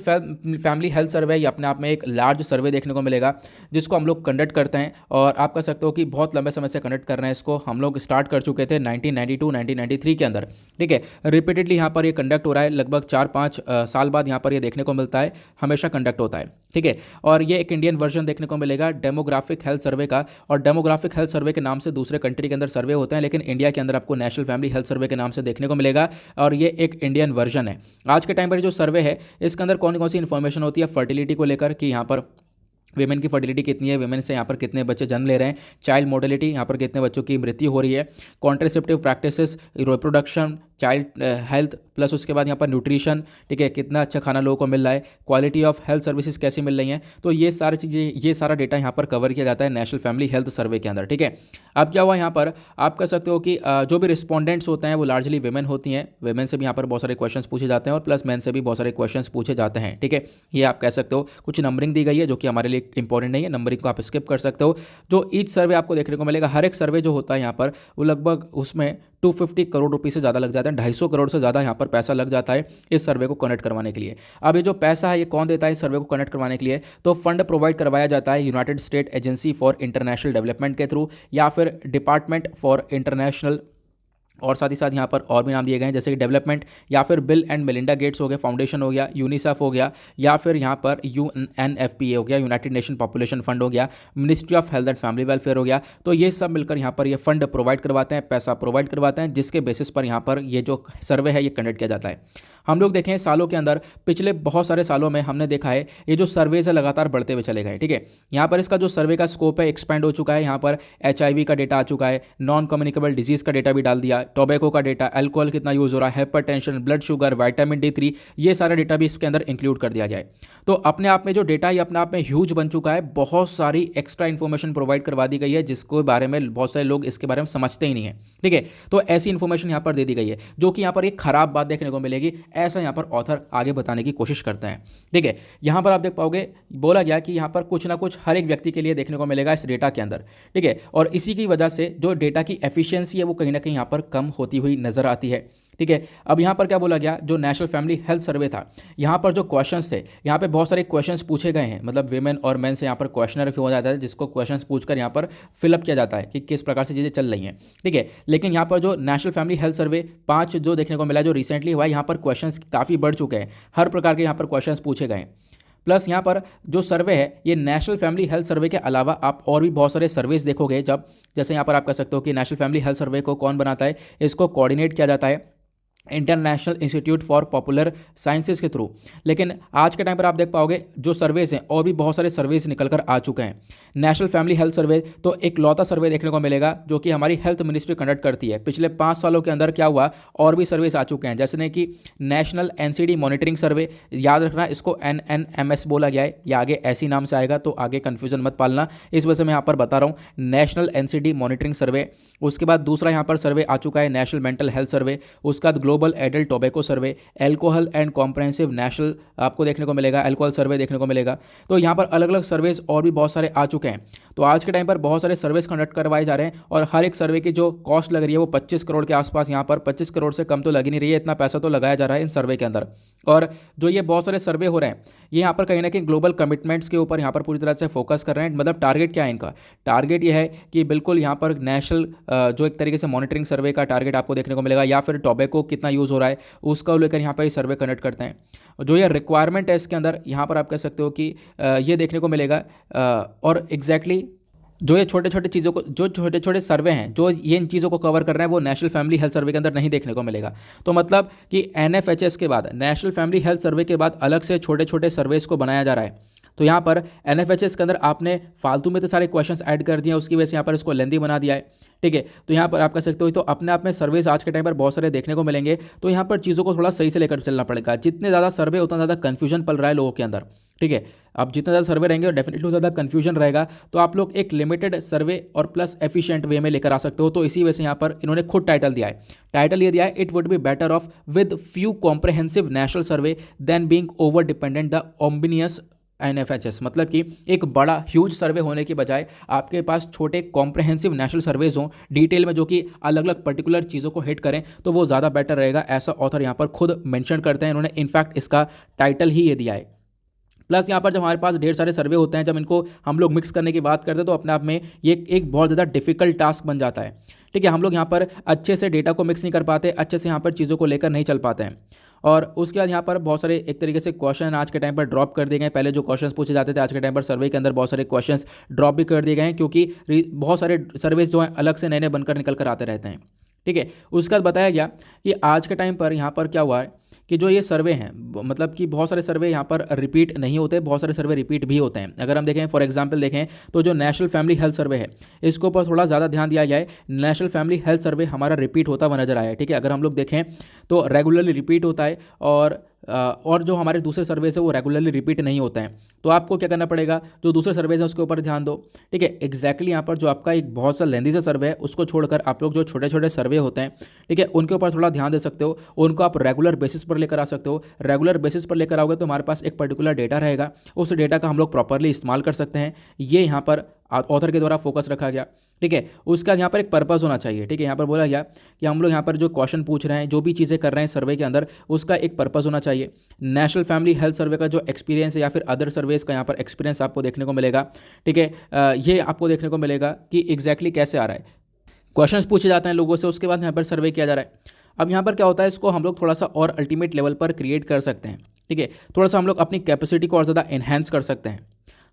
फैमिली हेल्थ सर्वे, ये अपने आप में एक लार्ज सर्वे देखने को मिलेगा, जिसको हम लोग कंडक्ट करते हैं, और आप कह सकते हो कि बहुत लंबे समय से कंडक्ट कर रहे हैं इसको। हम लोग स्टार्ट कर चुके थे 1992-1993 के अंदर। ठीक है, रिपीटेडली यहाँ पर ये कंडक्ट हो रहा है, लगभग 4-5 साल बाद यहाँ पर ये देखने को मिलता है, हमेशा कंडक्ट होता है। ठीक है, और ये एक इंडियन वर्जन देखने को मिलेगा डेमोग्राफिक हेल्थ सर्वे का, और डेमोग्राफिक हेल्थ सर्वे के नाम से दूसरे कंट्री के अंदर सर्वे होते हैं, लेकिन इंडिया के अंदर आपको नेशनल फैमिली हेल्थ सर्वे के नाम से देखने को मिलेगा, और ये एक इंडियन वर्जन है। आज के टाइम पर जो सर्वे है इसके अंदर कौन कौन सी इन्फॉर्मेशन होती है, फर्टिलिटी को लेकर कि यहाँ पर वेमेन की फर्टिलिटी कितनी है, वेमेन से यहाँ पर कितने बच्चे जन्म ले रहे हैं, चाइल्ड मोर्टेलिटी, यहाँ पर कितने बच्चों की मृत्यु हो रही है, contraceptive practices, reproduction, child health, plus उसके बाद यहाँ पर न्यूट्रिशन, ठीक है, कितना अच्छा खाना लोगों को मिल रहा है, क्वालिटी ऑफ हेल्थ सर्विसेज कैसी मिल रही हैं। तो ये सारी चीज़ें, ये सारा डेटा यहाँ पर कवर किया जाता है नेशनल फैमिली हेल्थ सर्वे के अंदर। ठीक है, अब क्या हुआ यहाँ पर, आप कह सकते हो कि जो भी रिस्पॉन्डेंट्स होते हैं वो लार्जली वेमेन होती हैं, वेमेन से भी यहाँ पर बहुत सारे क्वेश्चंस पूछे जाते हैं, और प्लस मैन से भी बहुत सारे क्वेश्चंस पूछे जाते हैं। ठीक है, ये आप कह सकते हो। कुछ नंबरिंग दी गई है जो कि हमारे लिए इंपॉर्टेंट नहीं है, नंबरिंग को आप स्किप कर सकते हो। जो ईच सर्वे आपको देखने को मिलेगा, हर एक सर्वे जो होता है यहाँ पर, वो लगभग उसमें 250 करोड़ रुपये से ज़्यादा लग जाते हैं, 250 करोड़ से ज़्यादा यहाँ पर पैसा लग जाता है इस सर्वे को कनेक्ट करवाने के लिए। अब ये जो पैसा है ये कौन देता है इस सर्वे को कनेक्ट करवाने के लिए, तो फंड प्रोवाइड करवाया जाता है United state agency for international development के थ्रू, या फिर डिपार्टमेंट फॉर इंटरनेशनल और साथ ही साथ यहाँ पर और भी नाम दिए गए हैं, जैसे कि डेवलपमेंट या फिर बिल एंड मेलिंडा गेट्स हो गया फाउंडेशन हो गया, यूनिसेफ हो गया, या फिर यहाँ पर UNFPA हो गया, यूनाइटेड नेशन पॉपुलेशन फंड हो गया, ministry of health and family welfare हो गया। तो ये सब मिलकर यहाँ पर ये फंड प्रोवाइड करवाते हैं, पैसा प्रोवाइड करवाते हैं, जिसके बेसिस पर यहाँ पर ये जो सर्वे है ये कंडक्ट किया जाता है। हम लोग देखें सालों के अंदर, पिछले बहुत सारे सालों में हमने देखा है ये जो सर्वेज है लगातार बढ़ते हुए चले गए। ठीक है, यहाँ पर इसका जो सर्वे का स्कोप है एक्सपेंड हो चुका है। यहाँ पर HIV का डेटा आ चुका है, नॉन कम्युनिकेबल डिजीज़ का डेटा भी डाल दिया, टोबैको का डेटा, अल्कोहल कितना यूज़ हो रहा है, hypertension, blood sugar, vitamin D3, ये सारा डेटा भी इसके अंदर इंक्लूड कर दिया गया है। तो अपने आप में जो डेटा ये अपने आप में ह्यूज बन चुका है, बहुत सारी एक्स्ट्रा इन्फॉर्मेशन प्रोवाइड करवा दी गई है जिसके बारे में बहुत सारे लोग इसके बारे में समझते ही नहीं है। ठीक है, तो ऐसी इन्फॉर्मेशन यहाँ पर दे दी गई है जो कि यहाँ पर एक खराब बात देखने को मिलेगी, ऐसा यहाँ पर ऑथर आगे बताने की कोशिश करते हैं। ठीक है, यहाँ पर आप देख पाओगे बोला गया कि यहाँ पर कुछ ना कुछ हर एक व्यक्ति के लिए देखने को मिलेगा इस डेटा के अंदर। ठीक है, और इसी की वजह से जो डेटा की एफिशिएंसी है वो कहीं ना कहीं यहाँ पर कम होती हुई नजर आती है। ठीक है, अब यहाँ पर क्या बोला गया, जो नेशनल फैमिली हेल्थ सर्वे था, यहाँ पर जो क्वेश्चंस थे, यहाँ पे बहुत सारे क्वेश्चंस पूछे गए हैं, मतलब वीमेन और मेन से यहाँ पर क्वेश्चनर हो जाता है जिसको क्वेश्चंस पूछकर यहाँ पर फिलअप किया जाता है कि किस प्रकार से चीज़ें चल रही हैं। ठीक है, लेकिन यहाँ पर जो नेशनल फैमिली हेल्थ सर्वे 5 जो देखने को मिला जो रिसेंटली हुआ है, यहाँ पर क्वेश्चंस काफ़ी बढ़ चुके हैं, हर प्रकार के यहाँ पर क्वेश्चंस पूछे गए हैं। प्लस यहाँ पर जो सर्वे है ये नेशनल फैमिली हेल्थ सर्वे के अलावा आप और भी बहुत सारे सर्वेस देखोगे, जब जैसे यहाँ पर आप कह सकते हो कि नेशनल फैमिली हेल्थ सर्वे को कौन बनाता है, इसको कोऑर्डिनेट किया जाता है international institute for popular sciences के थ्रू। लेकिन आज के टाइम पर आप देख पाओगे जो सर्वेज हैं और भी बहुत सारे सर्वेज निकल कर आ चुके हैं। नेशनल फैमिली हेल्थ सर्वे तो एक लौता सर्वे देखने को मिलेगा जो कि हमारी हेल्थ मिनिस्ट्री कंडक्ट करती है। पिछले 5 सालों के अंदर क्या हुआ, और भी सर्वेस आ चुके हैं, जैसे कि नेशनल NCD मॉनिटरिंग सर्वे, याद रखना इसको NNMS बोला गया है, या आगे ऐसी नाम से आएगा तो आगे कन्फ्यूजन मत पालना, इस वजह से मैं यहाँ पर बता रहा हूँ नेशनल NCD मॉनिटरिंग सर्वे। उसके बाद दूसरा यहाँ पर सर्वे आ चुका है नेशनल मेंटल हेल्थ सर्वे, उसका global adult tobacco survey, alcohol and comprehensive national आपको देखने को मिलेगा, एल्कोहल सर्वे देखने को मिलेगा। तो यहाँ पर अलग अलग सर्वेज और भी बहुत सारे आ चुके हैं। तो आज के टाइम पर बहुत सारे सर्वेस कंडक्ट करवाए जा रहे हैं और हर एक सर्वे की जो कॉस्ट लग रही है वो 25 करोड़ के आसपास, यहाँ पर 25 करोड़ से कम तो लग ही नहीं रही है, इतना पैसा तो लगाया जा रहा है इन सर्वे के अंदर। और जो ये बहुत सारे सर्वे हो रहे हैं ये यहाँ पर कहीं ना कहीं ग्लोबल कमिटमेंट्स के ऊपर यहाँ पर पूरी तरह से फोकस कर रहे हैं। मतलब टारगेट क्या है इनका, टारगेट ये है कि बिल्कुल यहाँ पर नेशनल जो एक तरीके से मॉनिटरिंग सर्वे का टारगेट आपको देखने को मिलेगा, या फिर टोबैको कितना यूज़ हो रहा है उसका लेकर यहाँ पर ये सर्वे कंडक्ट करते हैं। जो ये रिक्वायरमेंट है इसके अंदर यहाँ पर आप कह सकते हो कि ये देखने को मिलेगा। और एग्जैक्टली जो ये छोटे छोटे चीज़ों को, जो छोटे छोटे सर्वे हैं जो ये इन चीज़ों को कवर कर रहे हैं वो नेशनल फैमिली हेल्थ सर्वे के अंदर नहीं देखने को मिलेगा। तो मतलब कि NFHS के बाद, नेशनल फैमिली हेल्थ सर्वे के बाद अलग से छोटे छोटे सर्वेस को बनाया जा रहा है। तो यहाँ पर NFHS के अंदर आपने फालतू में तो सारे क्वेश्चंस ऐड कर दिए, उसकी वजह से यहाँ पर इसको लेंदी बना दिया है। ठीक है, तो यहाँ पर आप कह सकते हो तो अपने आप में सर्वेस आज के टाइम पर बहुत सारे देखने को मिलेंगे। तो यहाँ पर चीज़ों को थोड़ा सही से लेकर चलना पड़ेगा, जितने ज़्यादा सर्वे उतना ज़्यादा कन्फ्यूजन पल रहा है लोगों के अंदर। ठीक है, अब जितने ज़्यादा सर्वे रहेंगे और डेफिनेटली ज़्यादा कन्फ्यूजन रहेगा, तो आप लोग एक लिमिटेड सर्वे और प्लस एफिशिएंट वे में लेकर आ सकते हो। तो इसी वजह से यहाँ पर इन्होंने खुद टाइटल दिया है, टाइटल ये दिया है, it would be better off with few comprehensive national survey than being over dependent the omnibus NFHS। मतलब कि एक बड़ा ह्यूज सर्वे होने के बजाय आपके पास छोटे कॉम्प्रहेंसिव नेशनल सर्वेज हों डिटेल में, जो कि अलग अलग पर्टिकुलर चीज़ों को हिट करें, तो वो ज़्यादा बेटर रहेगा, ऐसा ऑथर यहाँ पर खुद मेंशन करते हैं इन्होंने। इनफैक्ट इसका टाइटल ही ये दिया है। प्लस यहाँ पर जब हमारे पास ढेर सारे सर्वे होते हैं, जब इनको हम लोग मिक्स करने की बात करते हैं तो अपने आप में ये एक बहुत ज़्यादा डिफिकल्ट टास्क बन जाता है। ठीक है, हम लोग यहाँ पर अच्छे से डेटा को मिक्स नहीं कर पाते, अच्छे से यहाँ पर चीज़ों को लेकर नहीं चल पाते हैं। और उसके बाद यहाँ पर बहुत सारे एक तरीके से क्वेश्चन आज के टाइम पर ड्रॉप कर दिए गए। पहले जो क्वेश्चंस पूछे जाते थे आज के टाइम पर सर्वे के अंदर बहुत सारे क्वेश्चंस ड्रॉप भी कर दिए गए हैं, क्योंकि बहुत सारे सर्वेज जो हैं अलग से नए नए बनकर निकल कर आते रहते हैं। ठीक है, उसके बाद बताया गया कि आज के टाइम पर यहाँ पर क्या हुआ है कि जो ये सर्वे हैं, मतलब कि बहुत सारे सर्वे यहाँ पर रिपीट नहीं होते, बहुत सारे सर्वे रिपीट भी होते हैं। अगर हम देखें फॉर एग्जांपल देखें तो जो नेशनल फैमिली हेल्थ सर्वे है इसके ऊपर थोड़ा ज़्यादा ध्यान दिया जाए। नेशनल फैमिली हेल्थ सर्वे हमारा रिपीट होता हुआ नजर आया है। ठीक है, अगर हम लोग देखें तो रेगुलरली रिपीट होता है, और जो हमारे दूसरे सर्वेज है वो रेगुलरली रिपीट नहीं होते हैं। तो आपको क्या करना पड़ेगा, जो दूसरे सर्वेज हैं उसके ऊपर ध्यान दो। ठीक है, एग्जैक्टली यहाँ पर जो आपका एक बहुत सा लेंदी सा सर्वे है उसको छोड़कर आप लोग जो छोटे छोटे सर्वे होते हैं, ठीक है, उनके ऊपर थोड़ा ध्यान दे सकते हो, उनको आप रेगुलर बेसिस पर लेकर आ सकते हो। रेगुलर बेसिस पर लेकर आओगे तो हमारे पास एक पर्टिकुलर डेटा रहेगा, उस डेटा का हम लोग प्रॉपरली इस्तेमाल कर सकते हैं। ये यहाँ पर ऑथर के द्वारा फोकस रखा गया। ठीक है, उसका यहाँ पर एक पर्पस होना चाहिए। ठीक है, यहाँ पर बोला गया कि हम लोग यहाँ पर जो क्वेश्चन पूछ रहे हैं, जो भी चीज़ें कर रहे हैं सर्वे के अंदर, उसका एक पर्पस होना चाहिए। नेशनल फैमिली हेल्थ सर्वे का जो एक्सपीरियंस है या फिर अदर सर्वेज का यहाँ पर एक्सपीरियंस आपको देखने को मिलेगा। ठीक है, ये आपको देखने को मिलेगा कि एग्जैक्टली कैसे आ रहा है। क्वेश्चंस पूछे जाते हैं लोगों से, उसके बाद यहाँ पर सर्वे किया जा रहा है। अब यहाँ पर क्या होता है, इसको हम लोग थोड़ा सा और अल्टीमेट लेवल पर क्रिएट कर सकते हैं, ठीक है। थोड़ा सा हम लोग अपनी कैपेसिटी को और ज़्यादा इन्हेंस कर सकते हैं।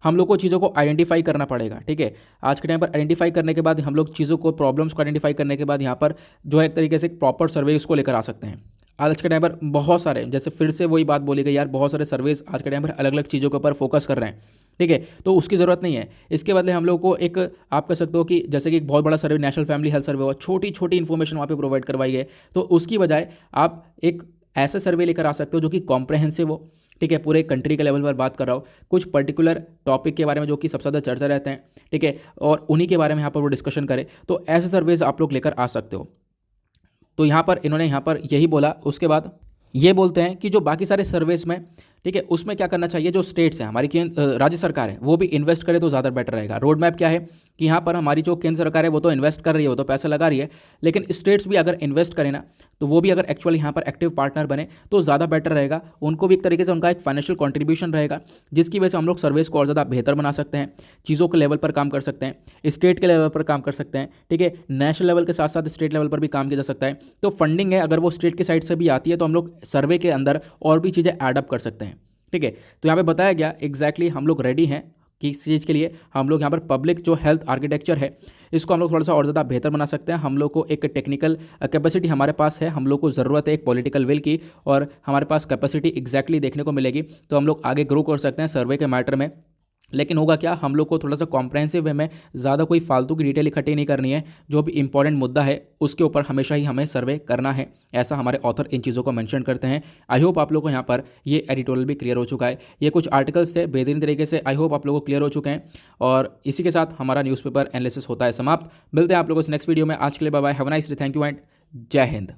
हम लोग को चीज़ों को आइडेंटिफाई करना पड़ेगा, ठीक है। आज के टाइम पर आइडेंटिफाई करने के बाद हम लोग चीज़ों को, प्रॉब्लम्स को आइडेंटिफाई करने के बाद यहाँ पर जो है एक तरीके से प्रॉपर सर्वे उसको लेकर आ सकते हैं। आज के टाइम पर बहुत सारे, जैसे फिर से वही बात बोली गई यार, बहुत सारे सर्वेज आज के टाइम पर अलग अलग चीज़ों के ऊपर फोकस कर रहे हैं, ठीक है। तो उसकी ज़रूरत नहीं है। इसके बदले हम लोग को एक, आप कह सकते हो कि जैसे कि एक बहुत बड़ा सर्वे नेशनल फैमिली हेल्थ सर्वे हुआ, छोटी छोटी इन्फॉर्मेशन वहाँ पे प्रोवाइड करवाई है, तो उसकी बजाय आप एक ऐसा सर्वे लेकर आ सकते हो जो कि कॉम्प्रहेंसिव हो, ठीक है। पूरे कंट्री के लेवल पर बात कर रहा हूँ, कुछ पर्टिकुलर टॉपिक के बारे में जो कि सबसे ज़्यादा चर्चा रहते हैं, ठीक है, और उन्हीं के बारे में यहाँ पर वो डिस्कशन करें। तो ऐसे सर्वेज आप लोग लेकर आ सकते हो। तो यहाँ पर इन्होंने यहाँ पर यही बोला। उसके बाद ये बोलते हैं कि जो बाकी सारे सर्वेस में, ठीक है, उसमें क्या करना चाहिए, जो स्टेट्स हैं हमारी, राज्य सरकार है, वो भी इन्वेस्ट करे तो ज़्यादा बेटर रहेगा। रोड मैप क्या है कि यहाँ पर हमारी जो केंद्र सरकार है वो तो इन्वेस्ट कर रही है, वो तो पैसा लगा रही है, लेकिन स्टेट्स भी अगर इन्वेस्ट करें ना, तो वो भी अगर एक्चुअली यहाँ पर एक्टिव पार्टनर बने तो ज़्यादा बेटर रहेगा। उनको भी एक तरीके से उनका एक फाइनेंशियल कॉन्ट्रीब्यूशन रहेगा, जिसकी वजह से हम लोग सर्विस को और ज़्यादा बेहतर बना सकते हैं, चीज़ों के लेवल पर काम कर सकते हैं, स्टेट के लेवल पर काम कर सकते हैं, ठीक है। नेशनल लेवल के साथ साथ स्टेट लेवल पर भी काम किया जा सकता है। तो फंडिंग है, अगर वो स्टेट की साइड से भी आती है तो हम लोग सर्वे के अंदर और भी चीज़ें ऐडअप कर सकते हैं, ठीक है। तो यहाँ पे बताया गया एग्जैक्टली हम लोग रेडी हैं किस चीज़ के लिए। हम लोग यहाँ पर पब्लिक जो हेल्थ आर्किटेक्चर है इसको हम लोग थोड़ा सा और ज़्यादा बेहतर बना सकते हैं। हम लोग को एक टेक्निकल कैपेसिटी हमारे पास है, हम लोग को ज़रूरत है एक पॉलिटिकल विल की, और हमारे पास कैपेसिटी एग्जैक्टली देखने को मिलेगी, तो हम लोग आगे ग्रो कर सकते हैं सर्वे के मैटर में। लेकिन होगा क्या, हम लोग को थोड़ा सा कॉम्प्रहेंसिव वे में, ज़्यादा कोई फालतू की डिटेल इकट्ठी नहीं करनी है। जो भी इंपॉर्टेंट मुद्दा है उसके ऊपर हमेशा ही हमें सर्वे करना है, ऐसा हमारे ऑथर इन चीज़ों को मेंशन करते हैं। आई होप आप लोग को यहाँ पर ये एडिटोरियल भी क्लियर हो चुका है। ये कुछ आर्टिकल्स थे बेहतरीन तरीके से, आई होप आप लोगों को क्लियर हो चुके हैं। और इसी के साथ हमारा न्यूज़पेपर एनालिसिस होता है समाप्त। मिलते हैं आप लोगों से नेक्स्ट वीडियो में। आज के लिए bye bye, have a nice day, thank you and जय हिंद।